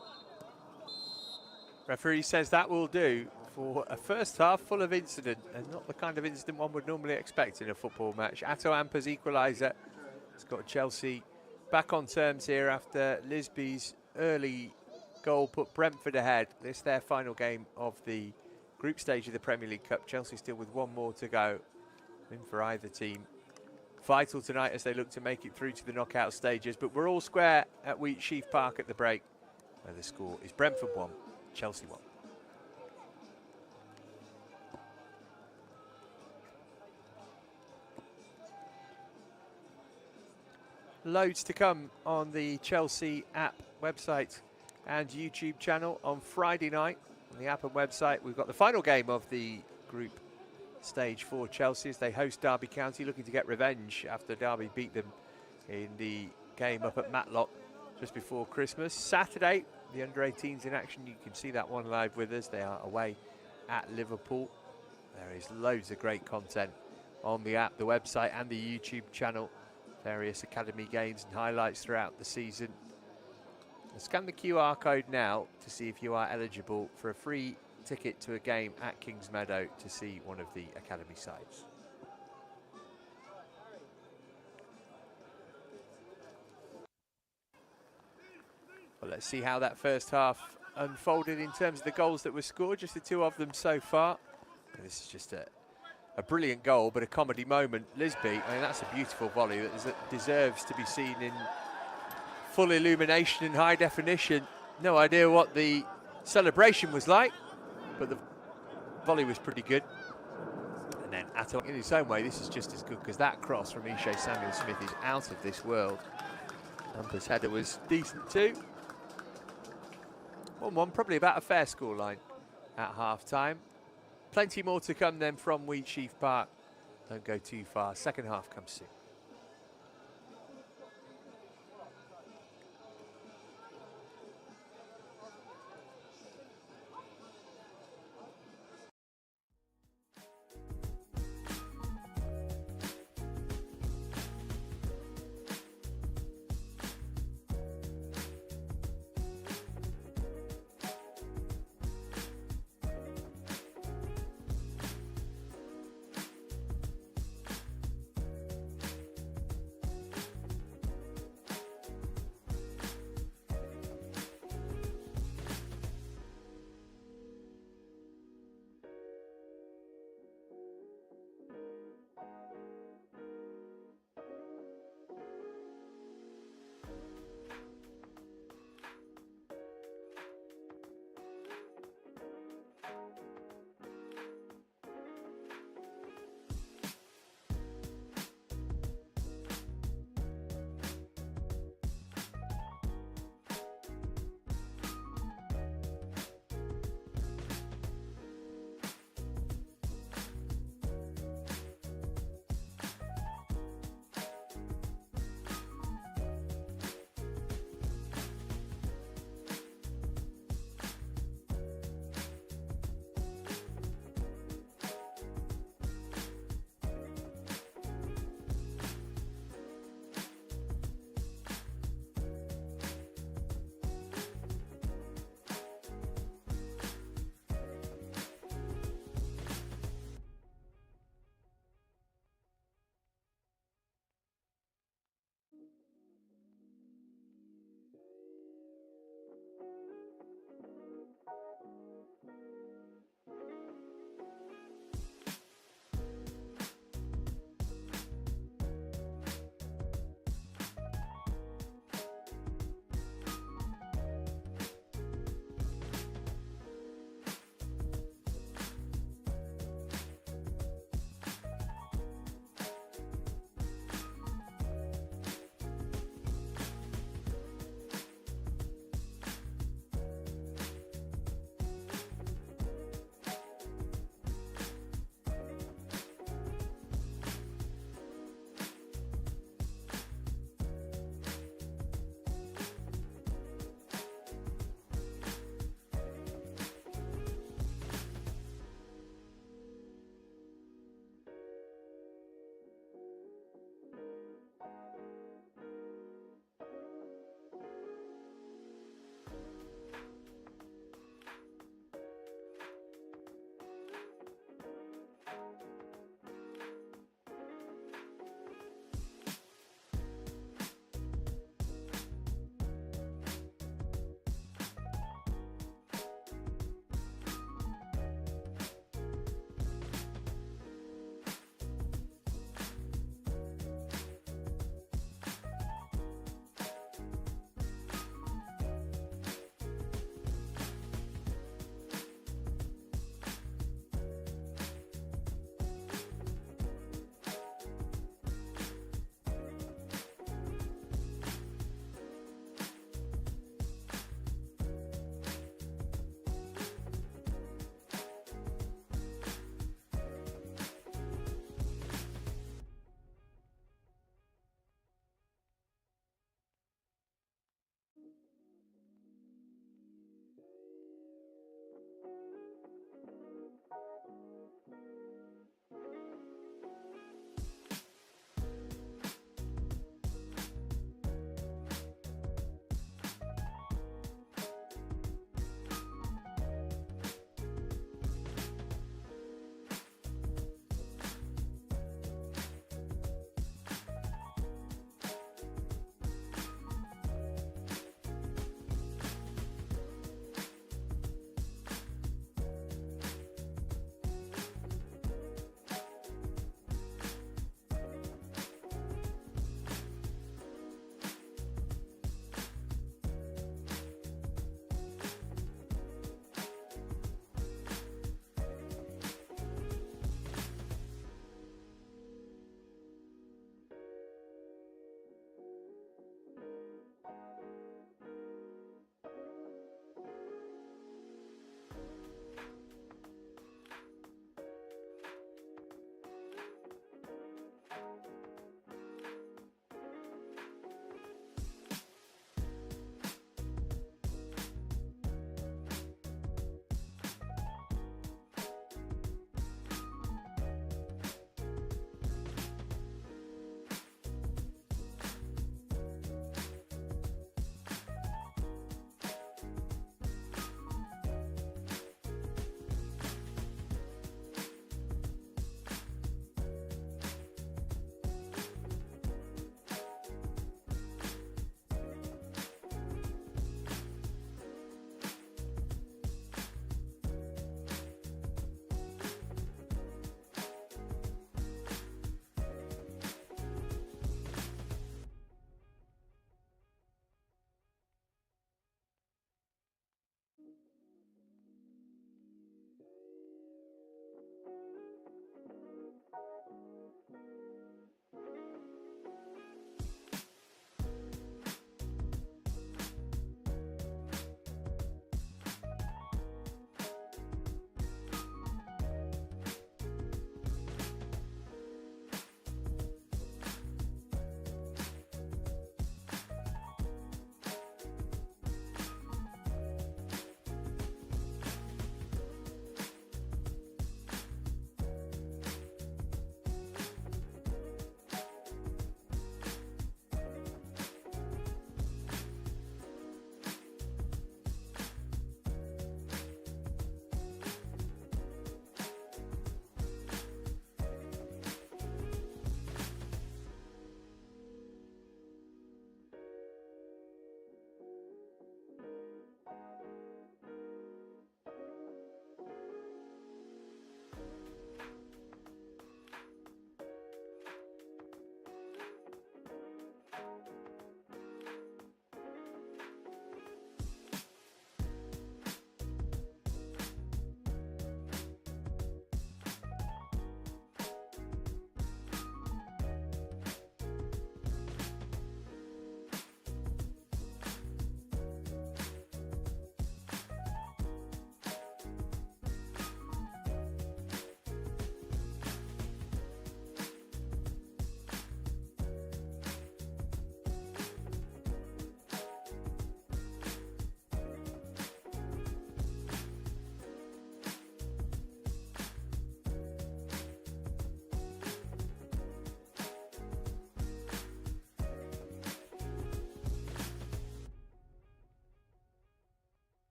Referee says that will do for a first half full of incident, and not the kind of incident one would normally expect in a football match. Atto Amper's equaliser has got Chelsea back on terms here after Lisby's early goal put Brentford ahead. This is their final game of the group stage of the Premier League Cup. Chelsea still with one more to go. In for either team. Vital tonight as they look to make it through to the knockout stages, but we're all square at Wheatsheaf Park at the break, where the score is Brentford 1, Chelsea 1. Loads to come on the Chelsea app, website and YouTube channel on Friday night. On the app and website, we've got the final game of the group stage for Chelsea as they host Derby County, looking to get revenge after Derby beat them in the game up at Matlock just before Christmas. Saturday, the under-18s in action. You can see that one live with us. They are away at Liverpool. There is loads of great content on the app, the website and the YouTube channel. Various academy games and highlights throughout the season. Scan the QR code now to see if you are eligible for a free ticket to a game at Kings Meadow to see one of the academy sides. Well, let's see how that first half unfolded in terms of the goals that were scored, just the two of them so far. And this is just a brilliant goal, but a comedy moment. Lisby, I mean, that's a beautiful volley that deserves to be seen in full illumination and high definition. No idea what the celebration was like, but the volley was pretty good. And then Atto, in his own way, this is just as good, because that cross from Ishe Samuel-Smith is out of this world. Amper's header was decent too. 1-1, probably about a fair scoreline at half-time. Plenty more to come then from Wheatsheaf Park. Don't go too far. Second half comes soon.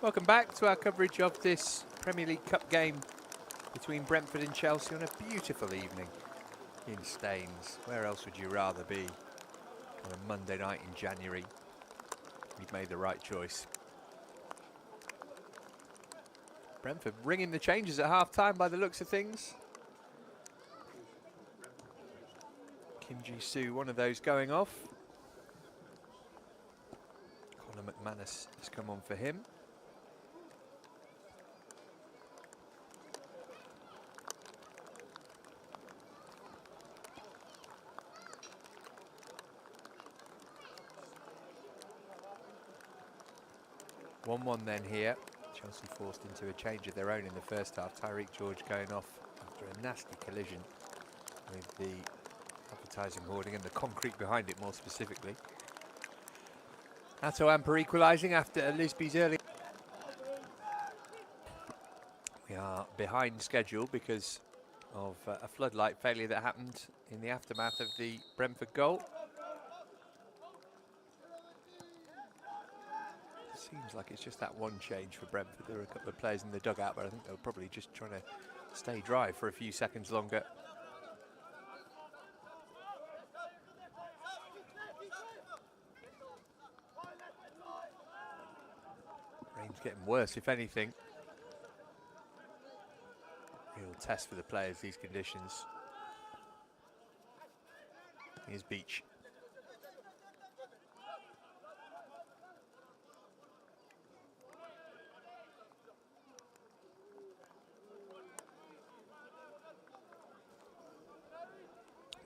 Welcome back to our coverage of this Premier League Cup game between Brentford and Chelsea on a beautiful evening in Staines. Where else would you rather be on a Monday night in January? You've made the right choice. Brentford ringing the changes at half-time by the looks of things. Kim Ji-soo, one of those going off. Conor McManus has come on for him. One then here. Chelsea forced into a change of their own in the first half. Tyreek George going off after a nasty collision with the advertising hoarding and the concrete behind it, more specifically. Atto Amper equalising after Lisby's early. We are behind schedule because of a floodlight failure that happened in the aftermath of the Brentford goal. Seems like it's just that one change for Brentford. There are a couple of players in the dugout, but I think they were probably just trying to stay dry for a few seconds longer. Rain's getting worse, if anything. Real test for the players, these conditions. Here's Beach.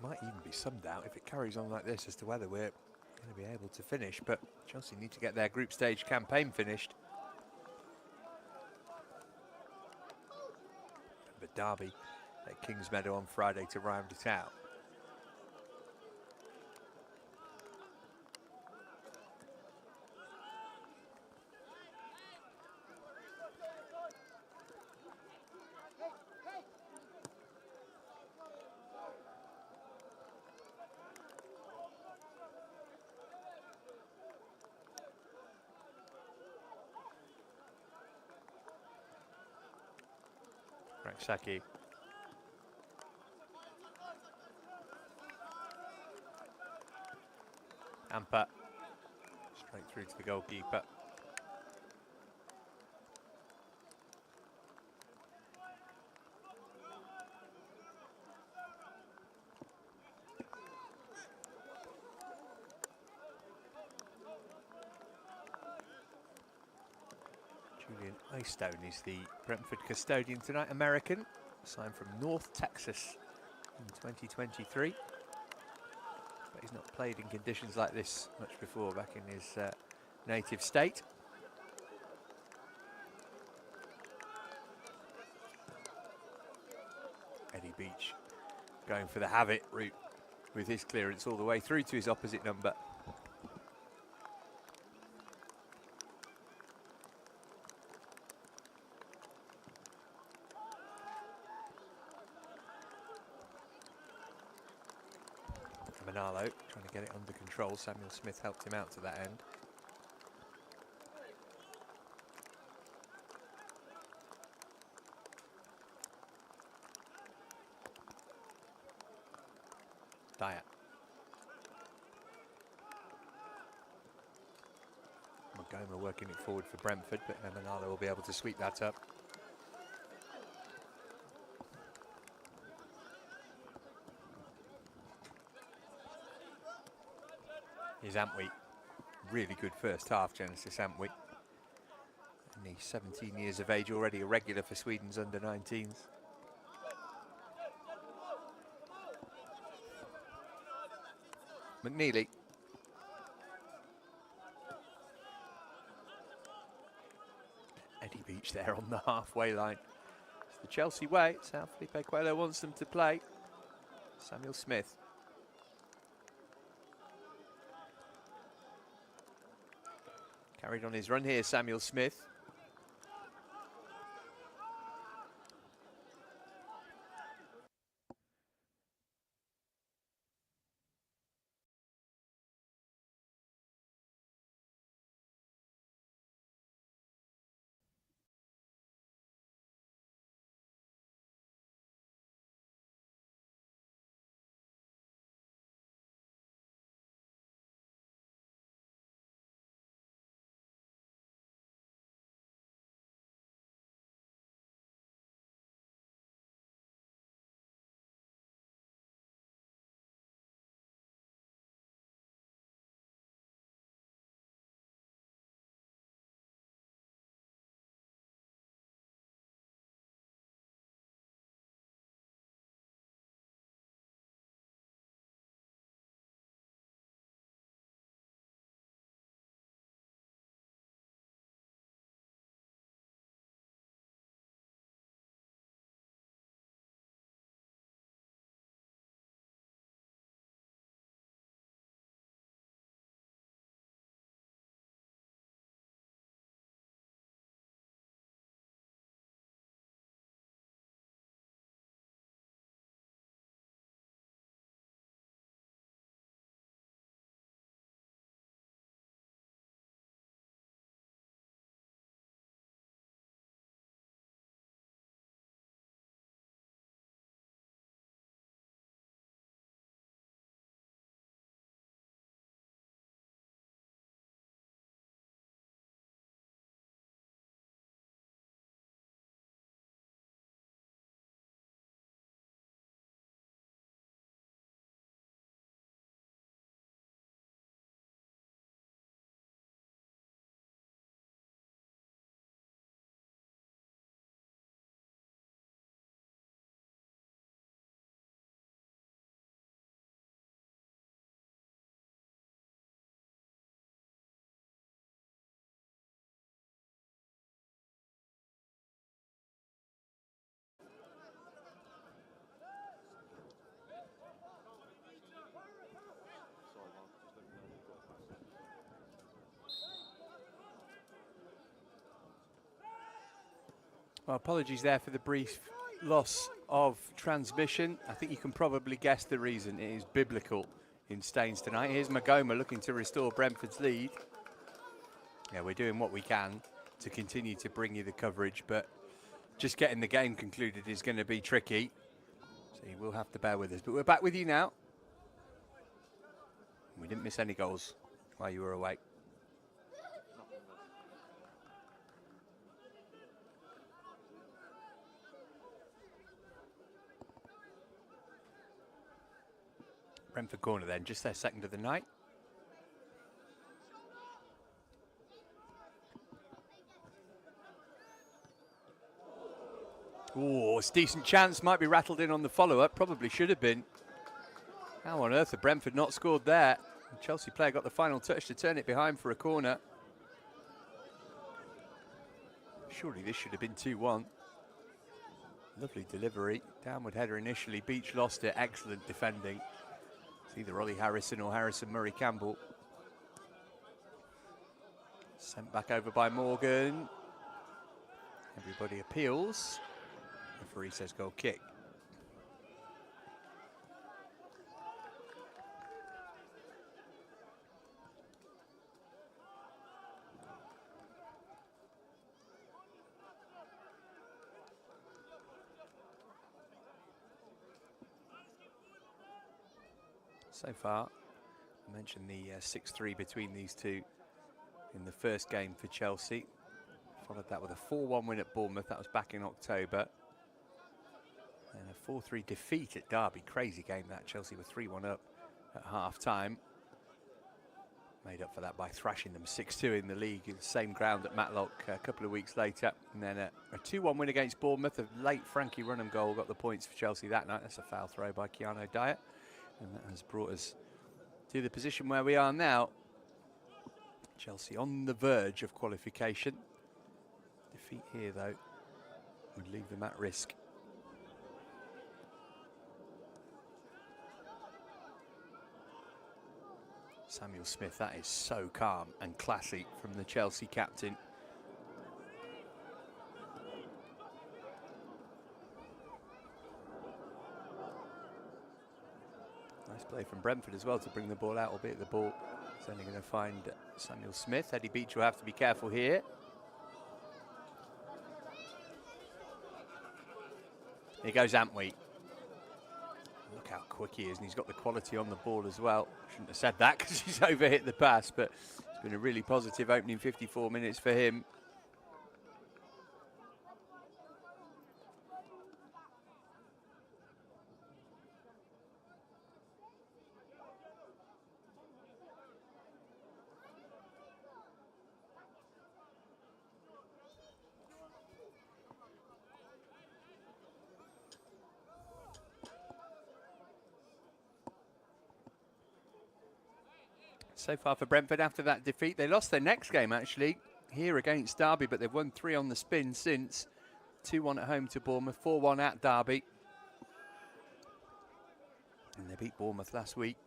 Might even be some doubt if it carries on like this as to whether we're going to be able to finish, but Chelsea need to get their group stage campaign finished. But Derby at Kings Meadow on Friday to round it out. Saki. Amper. Straight through to the goalkeeper. Julian Eystone is the Brentford custodian tonight, American, signed from North Texas in 2023. But he's not played in conditions like this much before, back in his native state. Eddie Beach going for the have-it route with his clearance all the way through to his opposite number. Manalo trying to get it under control. Samuel Smith helped him out to that end. Dyer. Montgomery working it forward for Brentford, but Manalo will be able to sweep that up. Here's Antwi. Really good first half, Genesis Antwi. Only 17 years of age, already a regular for Sweden's under-19s. McNeely. Eddie Beach there on the halfway line. It's the Chelsea way. It's how Felipe Coelho wants them to play. Samuel Smith. Carried on his run here, Samuel Smith. Well, apologies there for the brief loss of transmission. I think you can probably guess the reason. It is biblical in Staines tonight. Here's Magoma looking to restore Brentford's lead. Yeah, we're doing what we can to continue to bring you the coverage, but just getting the game concluded is going to be tricky. So you will have to bear with us. But we're back with you now. We didn't miss any goals while you were away. Brentford corner then, just their second of the night. Oh, it's a decent chance. Might be rattled in on the follow-up. Probably should have been. How on earth have Brentford not scored there? The Chelsea player got the final touch to turn it behind for a corner. Surely this should have been 2-1. Lovely delivery. Downward header initially. Beach lost it. Excellent defending. It's either Ollie Harrison or Harrison Murray Campbell. Sent back over by Morgan. Everybody appeals. Referee says goal kick. So far, I mentioned the 6-3 between these two in the first game for Chelsea. Followed that with a 4-1 win at Bournemouth. That was back in October. And a 4-3 defeat at Derby. Crazy game that. Chelsea were 3-1 up at half-time. Made up for that by thrashing them 6-2 in the league in the same ground at Matlock a couple of weeks later. And then a 2-1 win against Bournemouth. A late Frankie Runham goal got the points for Chelsea that night. That's a foul throw by Keanu Dyer. And that has brought us to the position where we are now. Chelsea on the verge of qualification. Defeat here, though, would leave them at risk. Samuel Smith, that is so calm and classy from the Chelsea captain. Nice play from Brentford as well to bring the ball out, albeit the ball is only going to find Samuel Smith. Eddie Beach will have to be careful here. Here goes Antwi. Look how quick he is, and he's got the quality on the ball as well. Shouldn't have said that because he's overhit the pass, but it's been a really positive opening 54 minutes for him. So far for Brentford after that defeat. They lost their next game, actually, here against Derby, but they've won 3 on the spin since. 2-1 at home to Bournemouth, 4-1 at Derby. And they beat Bournemouth last week.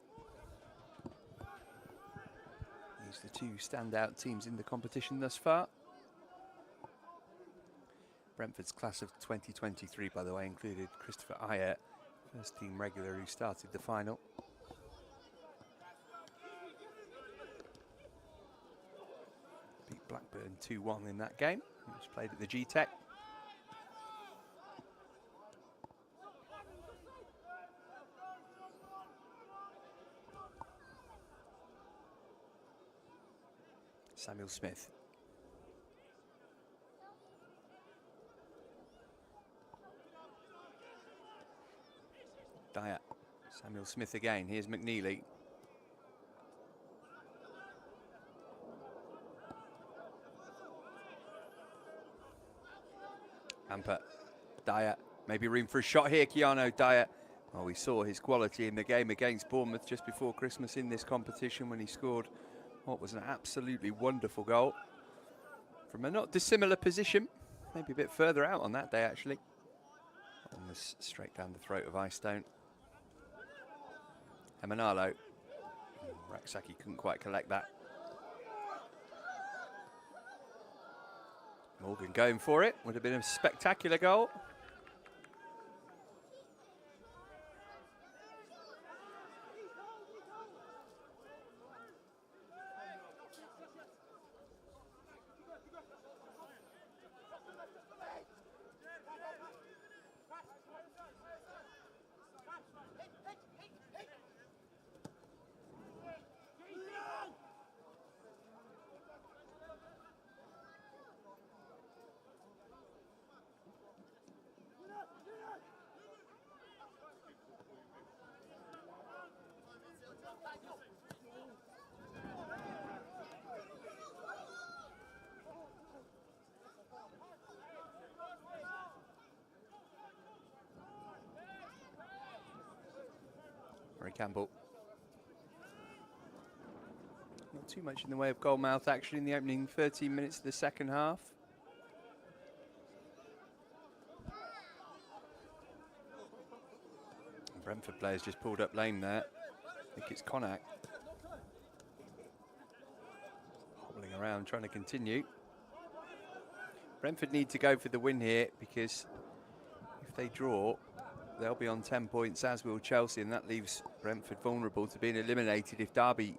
These are the two standout teams in the competition thus far. Brentford's class of 2023, by the way, included Christopher Ayer, first team regular who started the final. Blackburn 2-1 in that game. It was played at the G-Tech. Samuel Smith. Dyer. Samuel Smith again. Here's McNeely. Hamper, Dyer, maybe room for a shot here, Keanu Dyer. Well, we saw his quality in the game against Bournemouth just before Christmas in this competition when he scored what was an absolutely wonderful goal from a not dissimilar position, maybe a bit further out on that day actually. Almost straight down the throat of Icestone. Emanalo, Raksaki couldn't quite collect that. Morgan going for it. Would have been a spectacular goal. Campbell. Not too much in the way of goal mouth action in the opening 13 minutes of the second half. Brentford players just pulled up lame there. I think it's Connacht. Hobbling around trying to continue. Brentford need to go for the win here because if they draw, they'll be on 10 points, as will Chelsea, and that leaves Brentford vulnerable to being eliminated. If Derby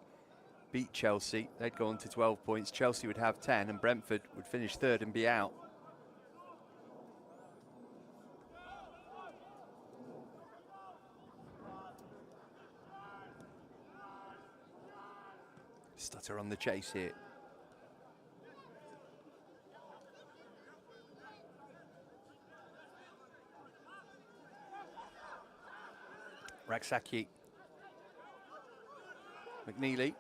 beat Chelsea, they'd go on to 12 points. Chelsea would have 10, and Brentford would finish third and be out. Stutter on the chase here. Raksaki. McNeely.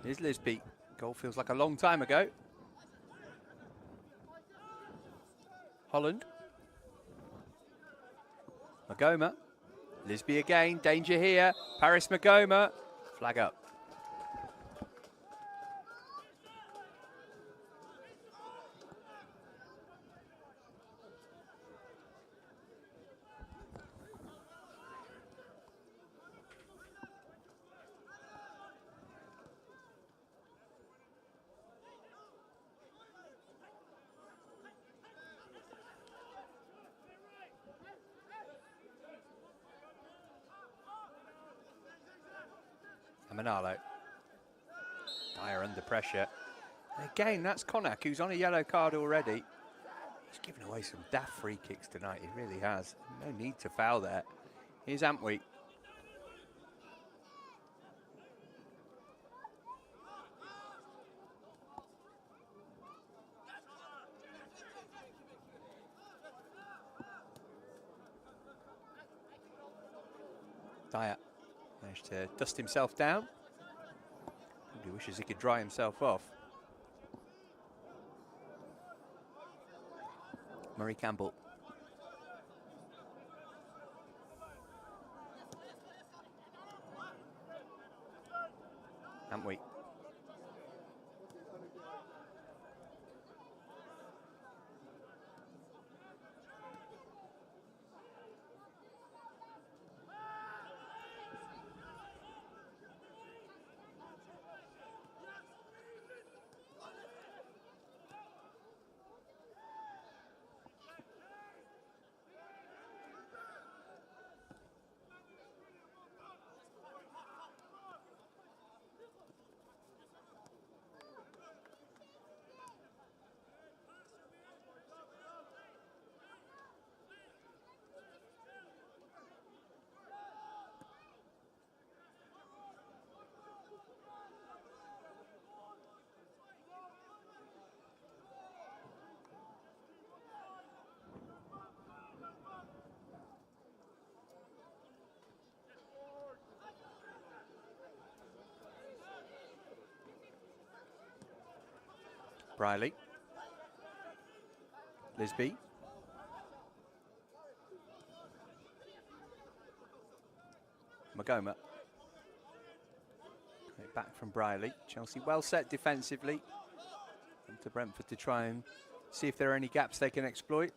Here's Lisby. Goal feels like a long time ago. Holland. Magoma. Lisby again. Danger here. Paris Magoma. Flag up. Manalo. Dyer under pressure. And again, that's Connacht, who's on a yellow card already. He's given away some daft free kicks tonight, he really has. No need to foul there. Here's Antwi. Dyer managed to dust himself down. Probably wishes he could dry himself off. Murray Campbell. Antwi. Briley. Lisby. Magoma. Back from Briley. Chelsea well set defensively. To Brentford to try and see if there are any gaps they can exploit.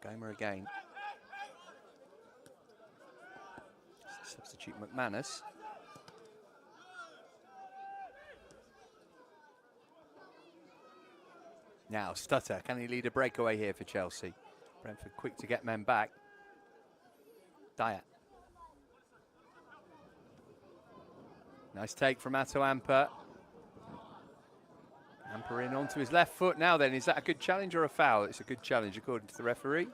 Gomer again. Substitute McManus. Now Stutter, can he lead a breakaway here for Chelsea? Brentford quick to get men back. Dyer. Nice take from Atto Amper. Amper in onto his left foot now then. Is that a good challenge or a foul? It's a good challenge according to the referee.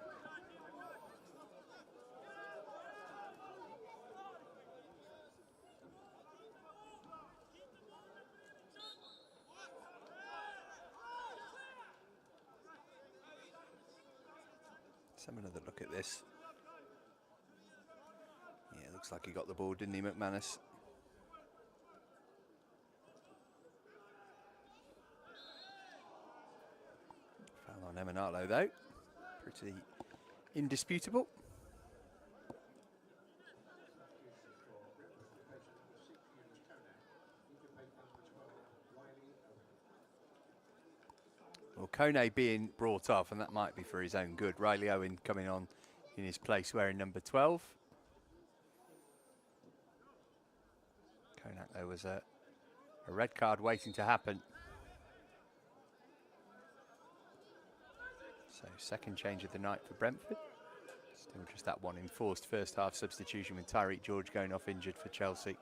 Let's have another look at this. Yeah, looks like he got the ball, didn't he, McManus? Foul on Emanalo, though. Pretty indisputable. Well, Kone being brought off, and that might be for his own good. Riley Owen coming on in his place, wearing number 12. Konak, there was a red card waiting to happen. So second change of the night for Brentford. Still just that one enforced first half substitution with Tyreek George going off injured for Chelsea.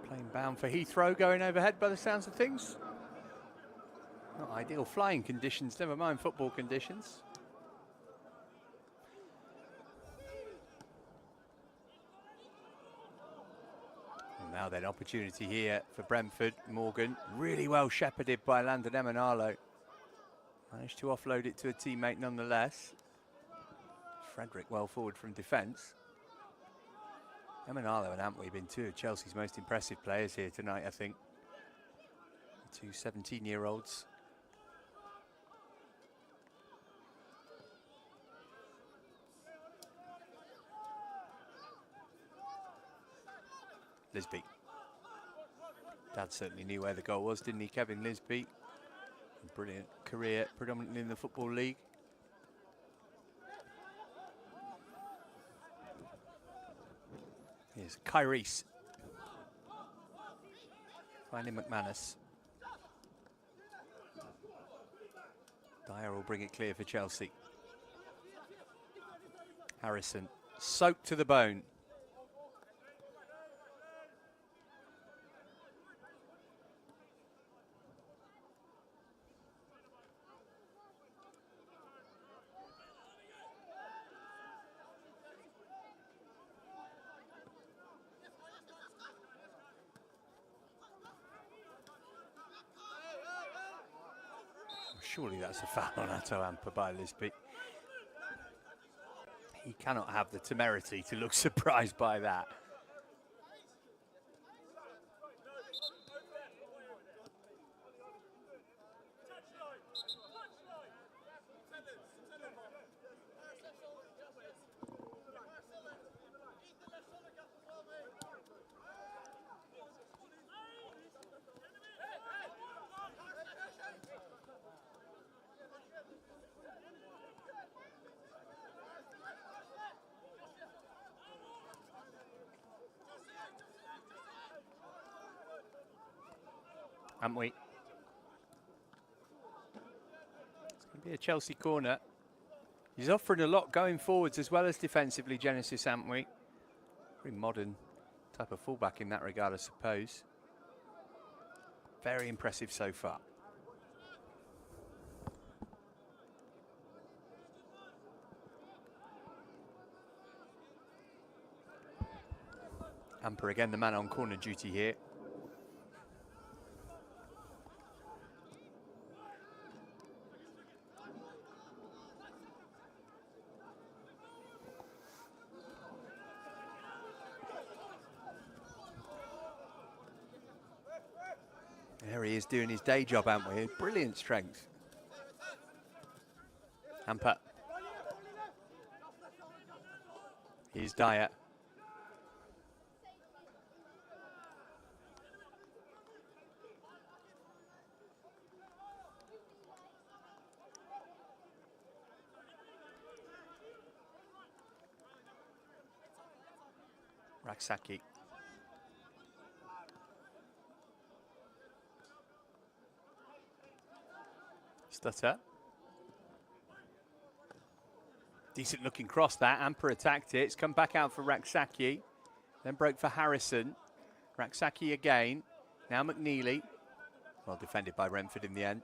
Plane bound for Heathrow, going overhead by the sounds of things. Not ideal flying conditions, never mind football conditions. And now then, opportunity here for Brentford. Morgan, really well shepherded by Landon Emanalo. Managed to offload it to a teammate nonetheless. Frederick well forward from defence. Emanalo and Antwi have been two of Chelsea's most impressive players here tonight, I think. Two 17-year-olds. Lisby. Dad certainly knew where the goal was, didn't he, Kevin Lisby? A brilliant career, predominantly in the Football League. Here's Kyrese. Finding McManus. Dyer will bring it clear for Chelsea. Harrison, soaked to the bone. Surely that's a foul on Atto Amper by Lisby. He cannot have the temerity to look surprised by that. haven't we? It's going to be a Chelsea corner. He's offering a lot going forwards as well as defensively, Genesis Antwi. Very modern type of fullback in that regard, I suppose. Very impressive so far. Amper again, the man on corner duty here. There he is doing his day job, aren't we? Brilliant strength. Amper. Here's Dyer. Raksaki. Stutter. Decent looking cross that. Amper attacked it. It's come back out for Raksaki. Then broke for Harrison. Raksaki again. Now McNeely. Well defended by Brentford in the end.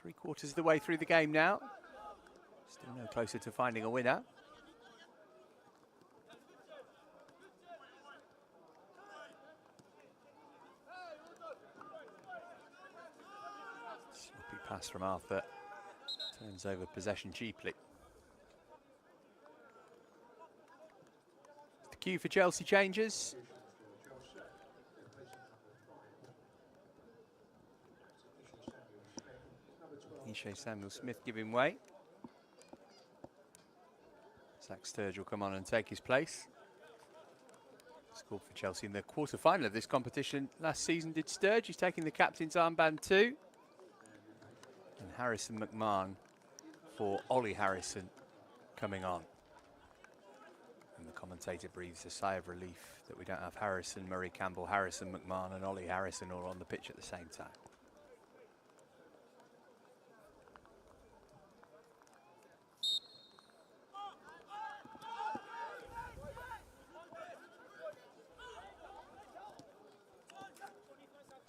3/4 of the way through the game now. Still no closer to finding a winner. Sloppy pass from Arthur. Turns over possession cheaply. The cue for Chelsea changes. Ishe Samuel-Smith giving way. Zach Sturge will come on and take his place. Scored for Chelsea in the quarter-final of this competition last season, did Sturge. He's taking the captain's armband too. And Harrison McMahon for Ollie Harrison coming on. And the commentator breathes a sigh of relief that we don't have Harrison, Murray Campbell, Harrison McMahon and Ollie Harrison all on the pitch at the same time.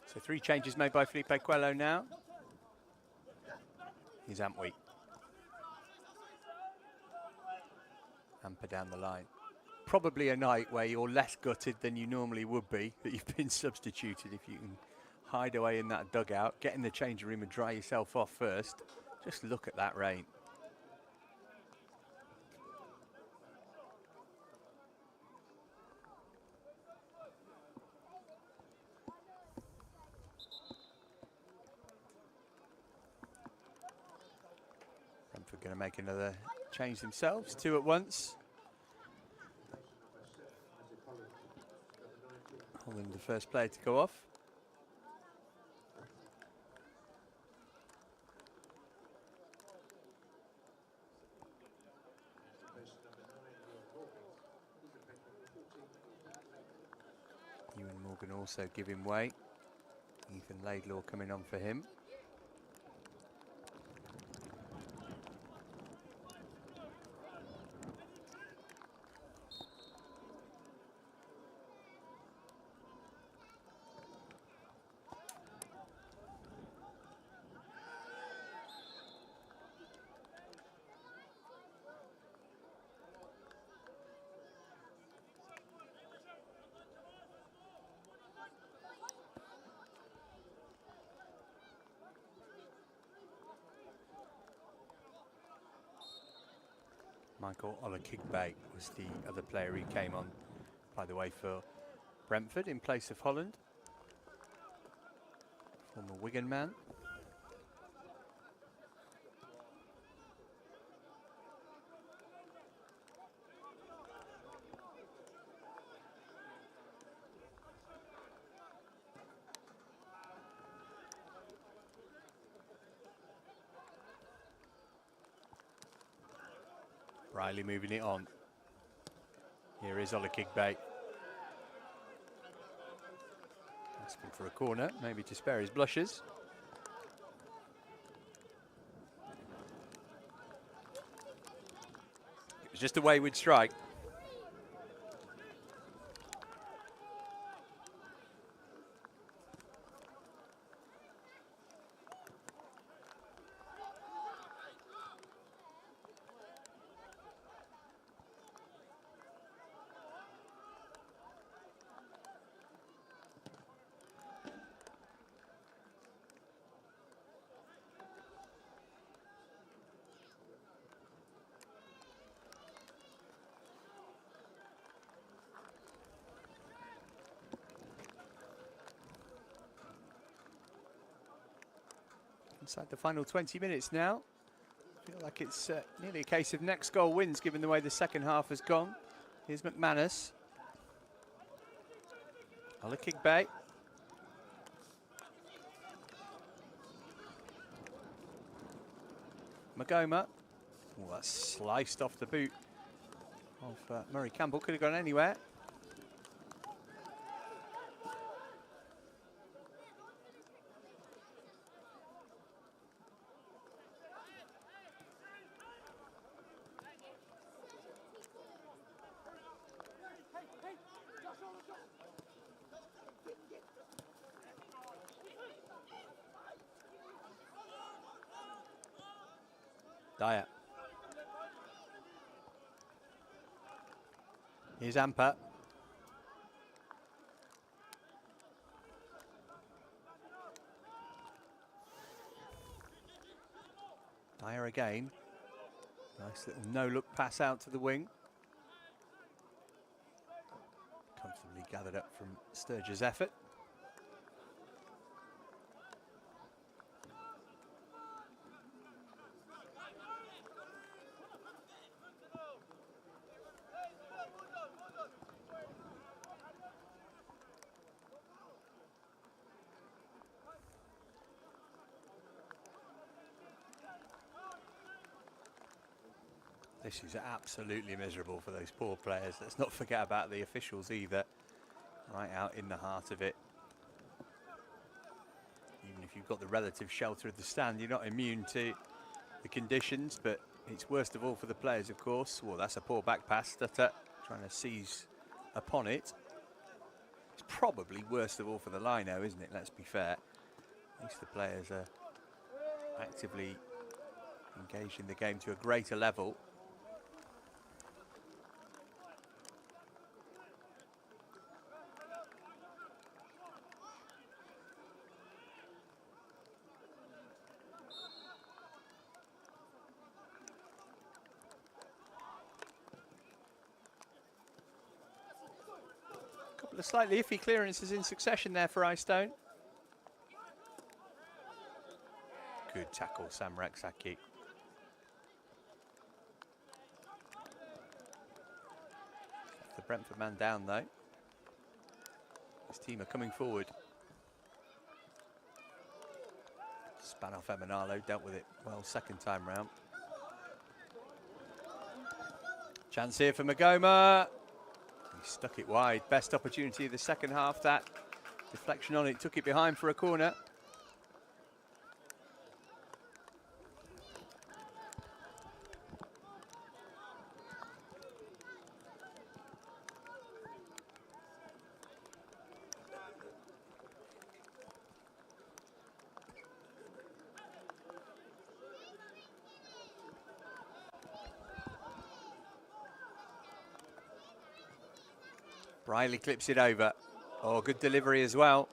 So 3 changes made by Felipe Coelho now. He's Antwi. Amper down the line. Probably a night where you're less gutted than you normally would be that you've been substituted. If you can hide away in that dugout, get in the changing room and dry yourself off first. Just look at that rain. Brentford going to make another change themselves, 2 at once. Holland the first player to go off. Ewan Morgan also giving way. Ethan Laidlaw coming on for him. Michael Olakigbe was the other player who came on, by the way, for Brentford in place of Holland. Former Wigan man. Riley moving it on. Here is Olakigbe. Asking for a corner, maybe to spare his blushes. It was just a wayward strike. Inside the final 20 minutes now. Feel like it's nearly a case of next goal wins, given the way the second half has gone. Here's McManus. Olakigbe. Magoma. Oh, that's sliced off the boot of Murray Campbell. Could have gone anywhere. Dyer. Here's Amper. Dyer again. Nice little no-look pass out to the wing. Comfortably gathered up from Sturge's effort. This is absolutely miserable for those poor players. Let's not forget about the officials either. Right out in the heart of it. Even if you've got the relative shelter of the stand, you're not immune to the conditions, but it's worst of all for the players, of course. Well, that's a poor back pass. Stutter trying to seize upon it. It's probably worst of all for the lino, isn't it? Let's be fair. At least the players are actively engaged in the game to a greater level. The slightly iffy clearances in succession there for Istone. Good tackle, Sam Rexaki. The Brentford man down though. His team are coming forward. Span off Emanalo, dealt with it well second time round. Chance here for Magoma. He stuck it wide. Best opportunity of the second half. That deflection on it took it behind for a corner. Riley clips it over. Oh, good delivery as well.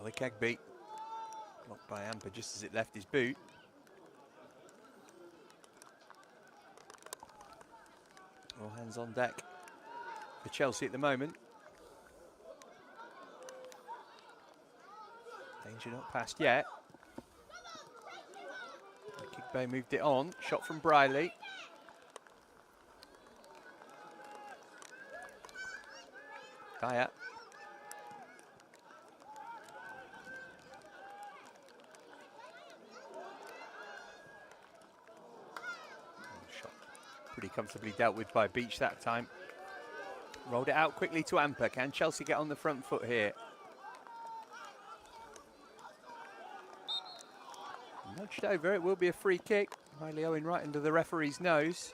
Olakigbe blocked by Amper just as it left his boot. All hands on deck for Chelsea at the moment. Danger not passed yet. Olakigbe moved it on. Shot from Briley. Dyer. Pretty comfortably dealt with by Beach that time. Rolled it out quickly to Amper. Can Chelsea get on the front foot here? Nudged over, it will be a free kick. Riley Owen right under the referee's nose.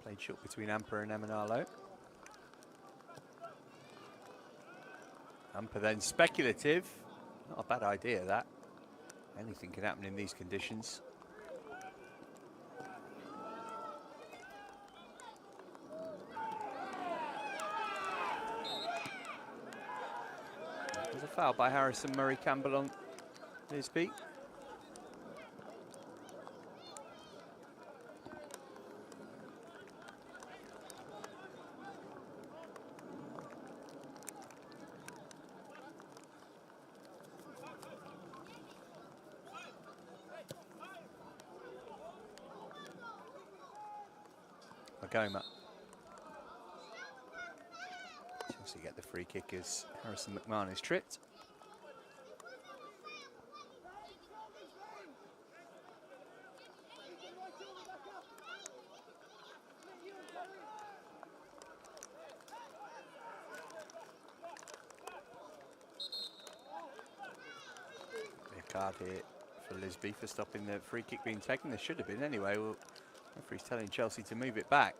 Played short between Amper and Emanalo. Amper then speculative. Not a bad idea, that. Anything can happen in these conditions. There's a foul by Harrison Murray Campbell on Lisby. Magoma. Chelsea get the free kick as Harrison McMahon is tripped. A card here for Lisby for stopping the free kick being taken. There should have been anyway. Well, referee's telling Chelsea to move it back.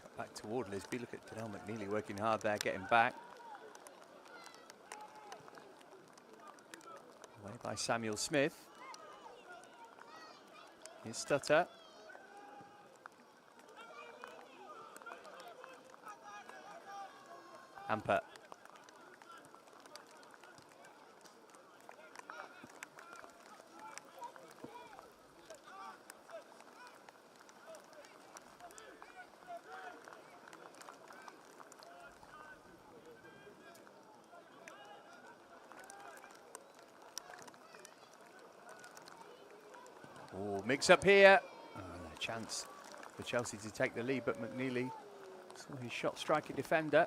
Cut back toward Lisby. Look at Dale McNeely working hard there, getting back. Away by Samuel Smith. Here's Stutter. Amper. Oh, mix up here. A chance for Chelsea to take the lead, but McNeely saw his shot striking defender.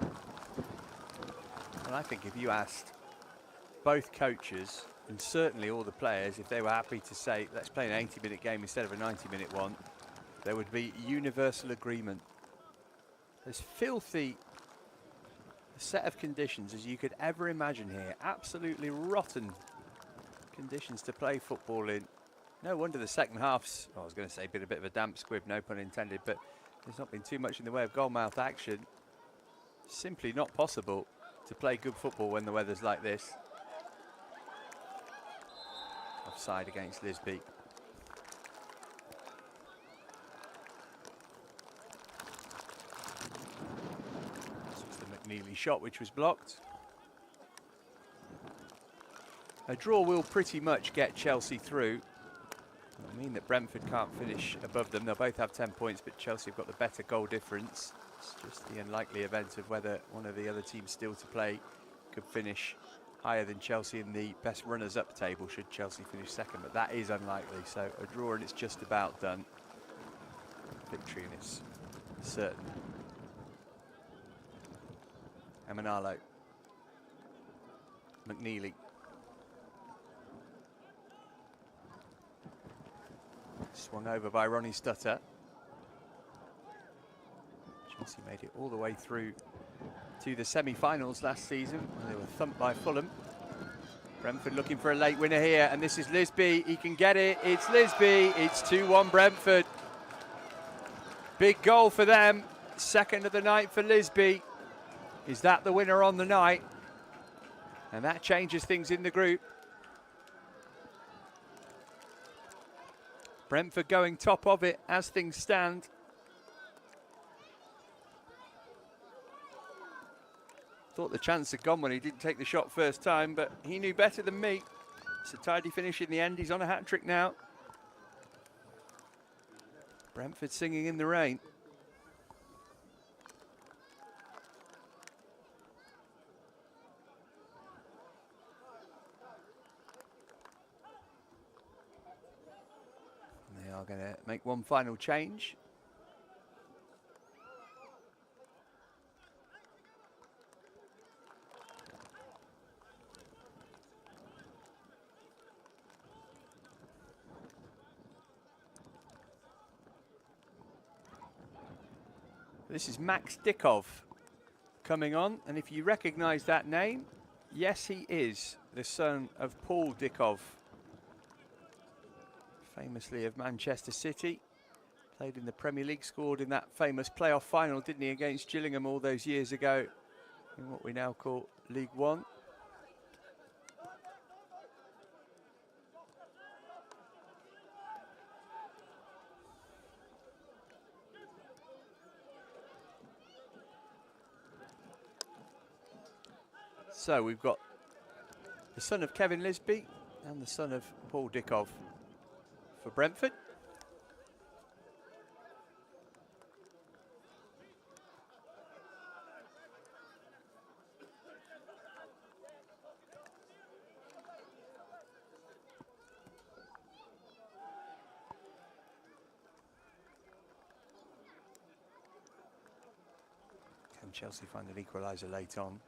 Well, I think if you asked both coaches and certainly all the players if they were happy to say, let's play an 80-minute game instead of a 90-minute one, there would be universal agreement. As filthy a set of conditions as you could ever imagine here. Absolutely rotten conditions to play football in. No wonder the second half's, I was going to say, been a bit of a damp squib, no pun intended, but there's not been too much in the way of goalmouth action. Simply not possible to play good football when the weather's like this. Offside against Lisby. This was the McNeely shot, which was blocked. A draw will pretty much get Chelsea through. I mean that Brentford can't finish above them. They'll both have 10 points, but Chelsea have got the better goal difference. It's just the unlikely event of whether one of the other teams still to play could finish higher than Chelsea in the best runners-up table should Chelsea finish second, but that is unlikely. So a draw and it's just about done. Victory and it's certain. Emanalo. McNeely. Swung over by Ronnie Stutter. Chelsea made it all the way through to the semi-finals last season when they were thumped by Fulham. Brentford looking for a late winner here, and this is Lisby. He can get it. It's Lisby. It's 2-1 Brentford. Big goal for them. Second of the night for Lisby. Is that the winner on the night? And that changes things in the group. Brentford going top of it as things stand. Thought the chance had gone when he didn't take the shot first time, but he knew better than me. It's a tidy finish in the end. He's on a hat-trick now. Brentford singing in the rain. They are going to make one final change. This is Max Dickov coming on, and if you recognise that name, yes, he is the son of Paul Dickov, famously of Manchester City. Played in the Premier League, scored in that famous playoff final, didn't he, against Gillingham all those years ago in what we now call League One. So we've got the son of Kevin Lisby and the son of Paul Dickov for Brentford. Can Chelsea find an equaliser late on?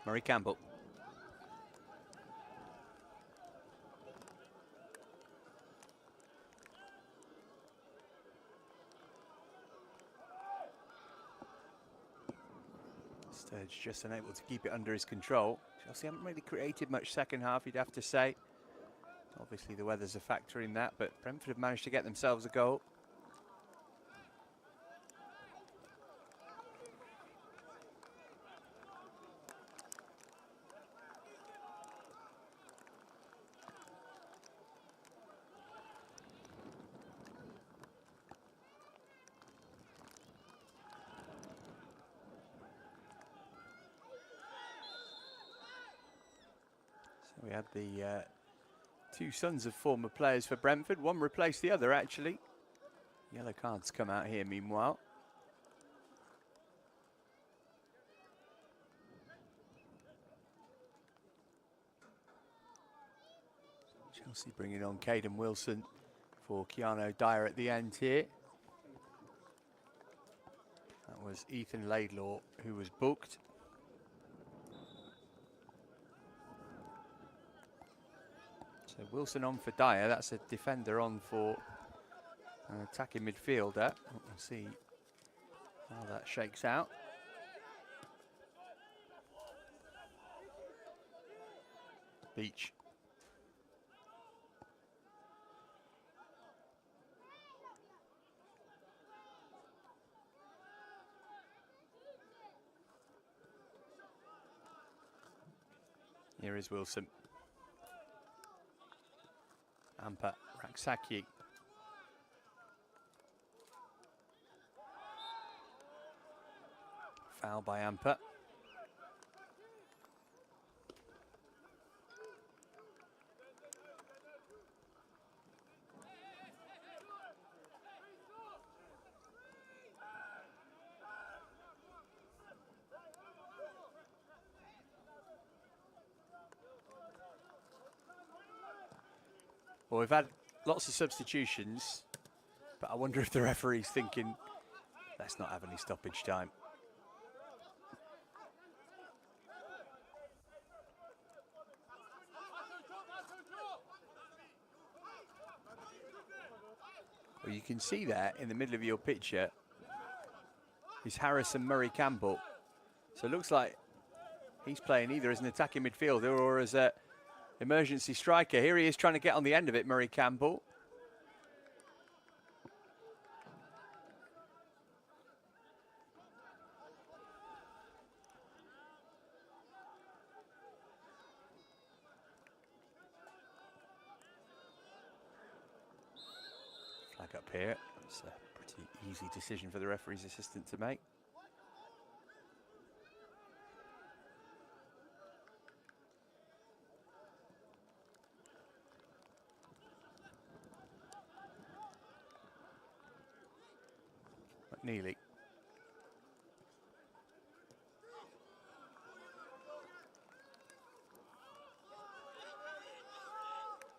Murray Campbell. Sturge just unable to keep it under his control. Chelsea haven't really created much second half, you'd have to say. Obviously the weather's a factor in that, but Brentford have managed to get themselves a goal. We had the two sons of former players for Brentford. One replaced the other, actually. Yellow cards come out here, meanwhile. Chelsea bringing on Caden Wilson for Keanu Dyer at the end here. That was Ethan Laidlaw who was booked. So Wilson on for Dyer, that's a defender on for an attacking midfielder. We'll see how that shakes out. Beach. Here is Wilson. Ampa, Raksaki. Foul by Ampa. Well, we've had lots of substitutions, But I wonder if the referee's thinking, let's not have any stoppage time. Well, you can see there in the middle of your picture is Harrison Murray Campbell. So it looks like he's playing either as an attacking midfielder or as an emergency striker. Here he is trying to get on the end of it, Murray Campbell. Flag up here. It's a pretty easy decision for the referee's assistant to make. McNeely.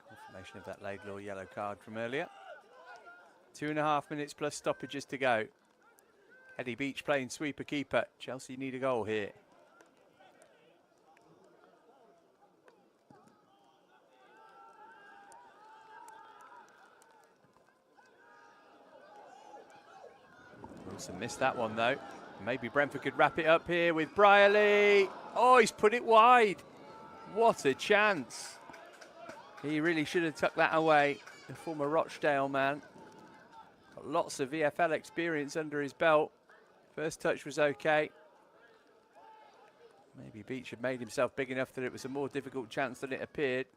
Confirmation of that Laidlaw yellow card from earlier. 2.5 minutes plus stoppages to go. Eddie Beach playing sweeper keeper. Chelsea need a goal here. Wilson missed that one though. Maybe Brentford could wrap it up here with Brierley. Oh, he's put it wide. What a chance. He really should have tucked that away. The former Rochdale man. Got lots of VFL experience under his belt. First touch was okay. Maybe Beach had made himself big enough that it was a more difficult chance than it appeared.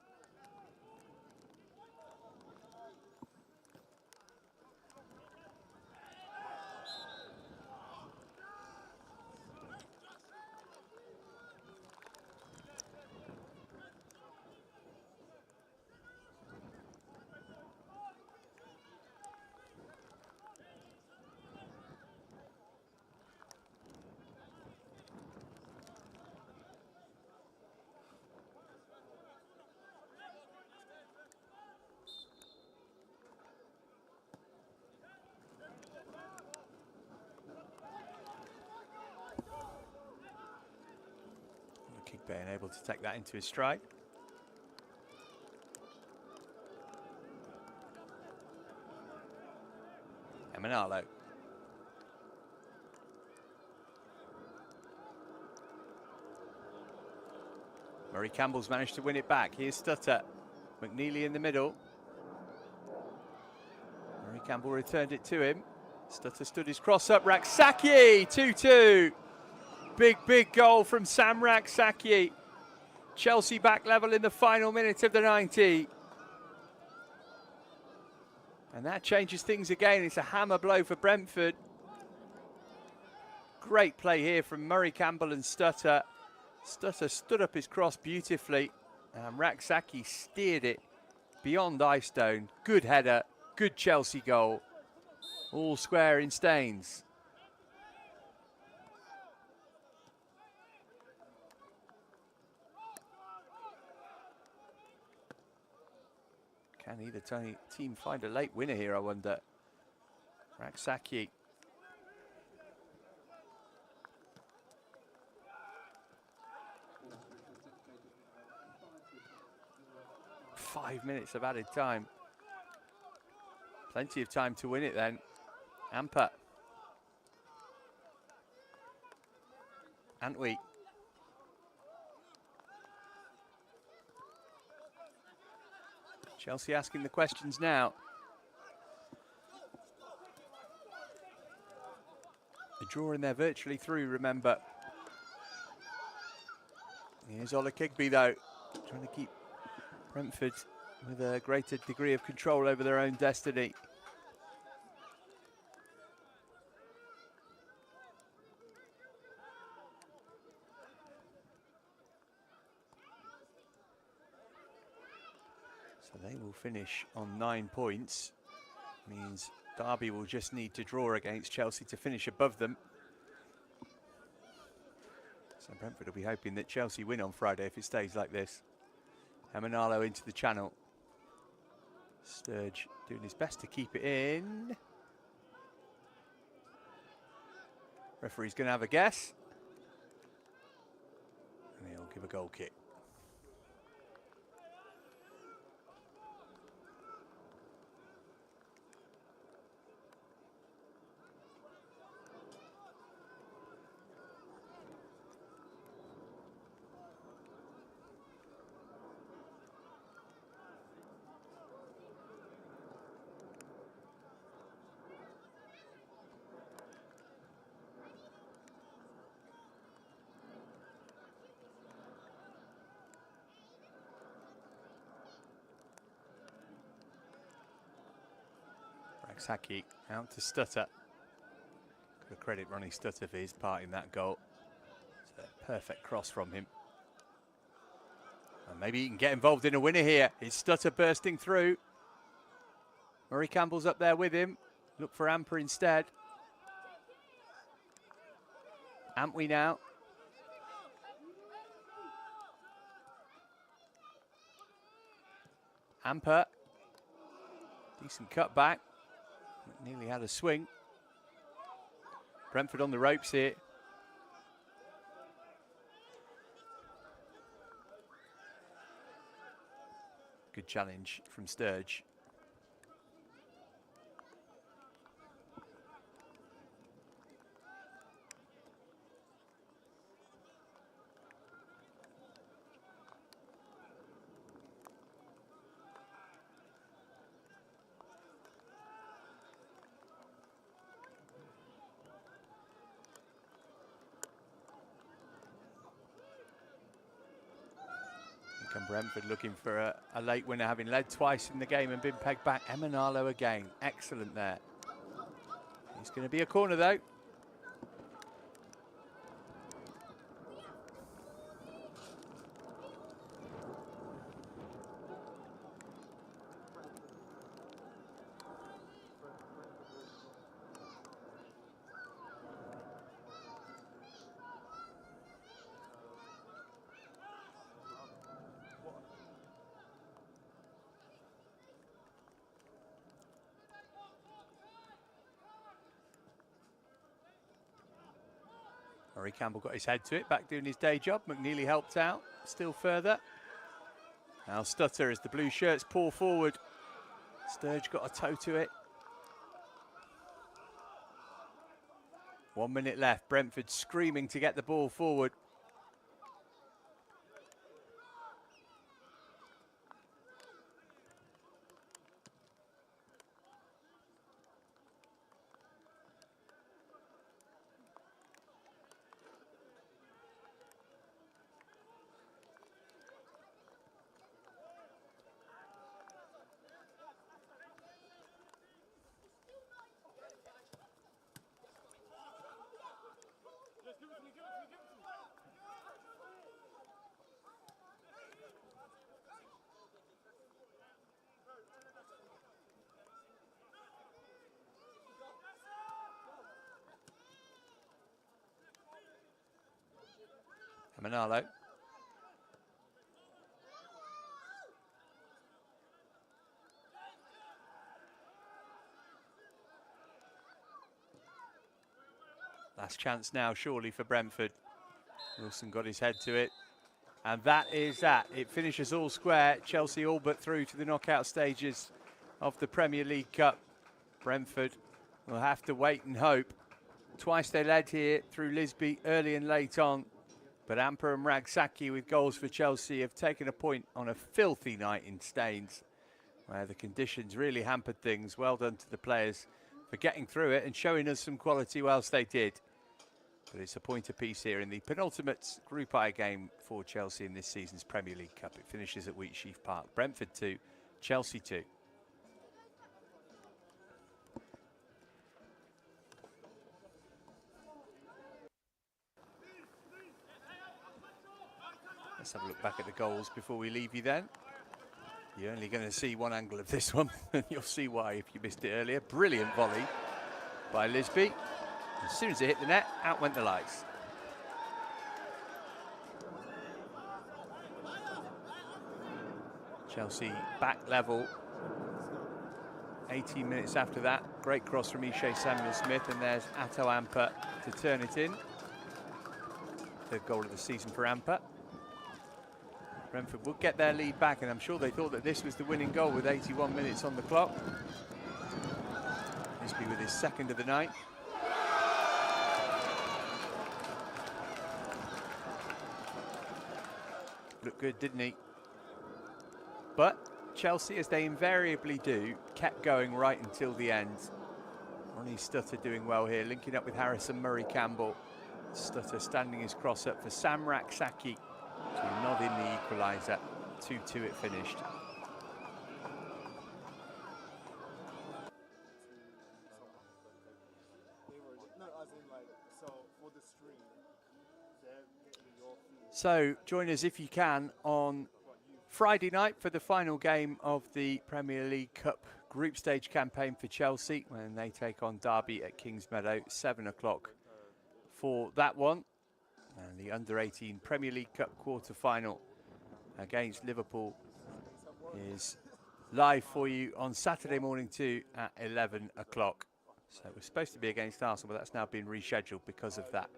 Being able to take that into his stride. Emanalo. Murray Campbell's managed to win it back. Here's Stutter. McNeely in the middle. Murray Campbell returned it to him. Stutter stood his cross up. Raksaki, 2-2. Big goal from Sam Raksaki. Chelsea back level in the final minute of the 90. And that changes things again. It's a hammer blow for Brentford. Great play here from Murray Campbell and Stutter. Stutter stood up his cross beautifully. And Raksaki steered it beyond Eyestone. Good header, good Chelsea goal. All square in Staines. Can either team find a late winner here, I wonder? Raksaki. Five minutes of added time. Plenty of time to win it then. Amper. Antwi. Chelsea asking the questions now. The draw in there virtually through, remember. Here's Ola Kigby though, trying to keep Brentford with a greater degree of control over their own destiny. So they will finish on 9 points. Means Derby will just need to draw against Chelsea to finish above them. So Brentford will be hoping that Chelsea win on Friday if it stays like this. Emanalo into the channel. Sturge doing his best to keep it in. Referee's going to have a guess. And he'll give a goal kick. Saki out to Stutter. Got to credit Ronnie Stutter for his part in that goal. It's a perfect cross from him. And maybe he can get involved in a winner here. It's Stutter bursting through. Murray Campbell's up there with him. Look for Amper instead. Ampwe now. Amper. Decent cut back. Nearly had a swing. Brentford on the ropes here. Good challenge from Sturge. And Brentford looking for a late winner, having led twice in the game and been pegged back. Emanalo again, excellent there. It's going to be a corner though. Murray Campbell got his head to it, back doing his day job. McNeely helped out, still further. Now Stutter as the blue shirts pour forward. Sturge got a toe to it. 1 minute left, Brentford screaming to get the ball forward. Manalo. Last chance now, surely, for Brentford. Wilson got his head to it. And that is that. It finishes all square. Chelsea all but through to the knockout stages of the Premier League Cup. Brentford will have to wait and hope. Twice they led here through Lisby early and late on. But Amper and Ragsaki with goals for Chelsea have taken a point on a filthy night in Staines, where the conditions really hampered things. Well done to the players for getting through it and showing us some quality whilst they did. But it's a point apiece here in the penultimate Group I game for Chelsea in this season's Premier League Cup. It finishes at Wheatsheaf Park. Brentford 2, Chelsea 2. Let's have a look back at the goals before we leave you then. You're only going to see one angle of this one, and you'll see why if you missed it earlier. Brilliant volley by Lisby. As soon as it hit the net, out went the lights. Chelsea back level 18 minutes after that, great cross from Ishe Samuel-Smith, and there's Atto Amper to turn it in. Third goal of the season for Amper. Brentford would get their lead back, and I'm sure they thought that this was the winning goal with 81 minutes on the clock. Nisby with his second of the night. Looked good, didn't he? But Chelsea, as they invariably do, kept going right until the end. Ronnie Stutter doing well here, linking up with Harrison Murray-Campbell. Stutter standing his cross up for Samrak Saki to nod in the equaliser. 2-2 it finished. So join us if you can on Friday night for the final game of the Premier League Cup group stage campaign for Chelsea when they take on Derby at Kingsmeadow, 7 o'clock for that one. And the under-18 Premier League Cup quarter-final against Liverpool is live for you on Saturday morning too at 11 o'clock. So it was supposed to be against Arsenal, but that's now been rescheduled because of that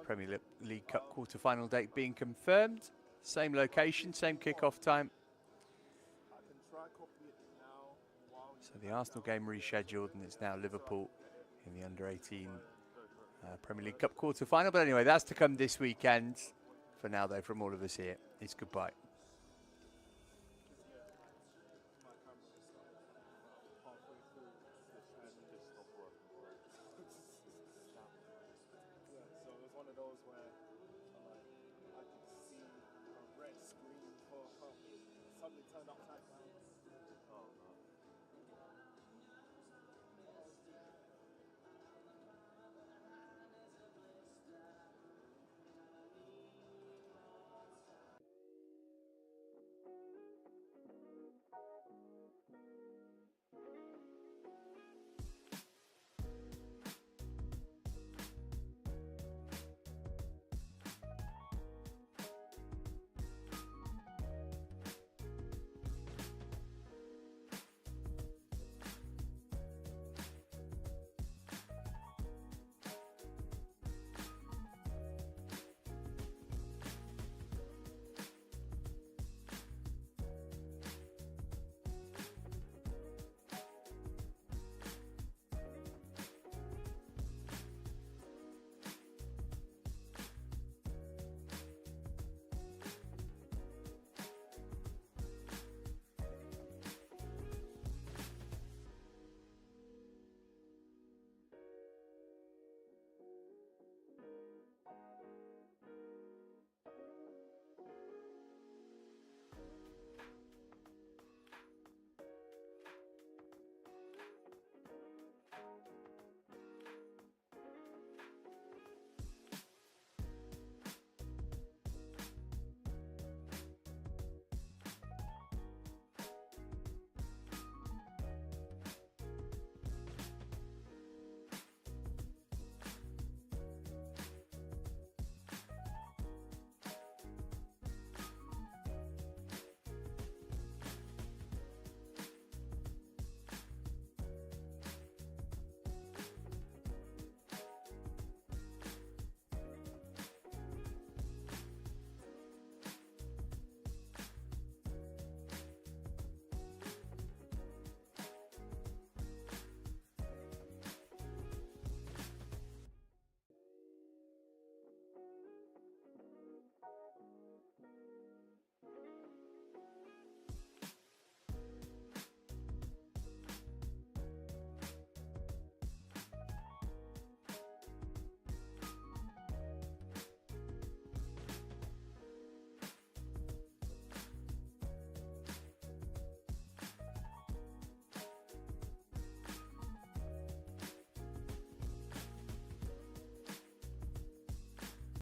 Premier League Cup quarter-final date being confirmed. Same location, same kick-off time. So the Arsenal game rescheduled, and it's now Liverpool in the under-18 Premier League Cup quarter-final. But anyway, that's to come this weekend. For now, though, from all of us here, it's goodbye. Suddenly turned upside down.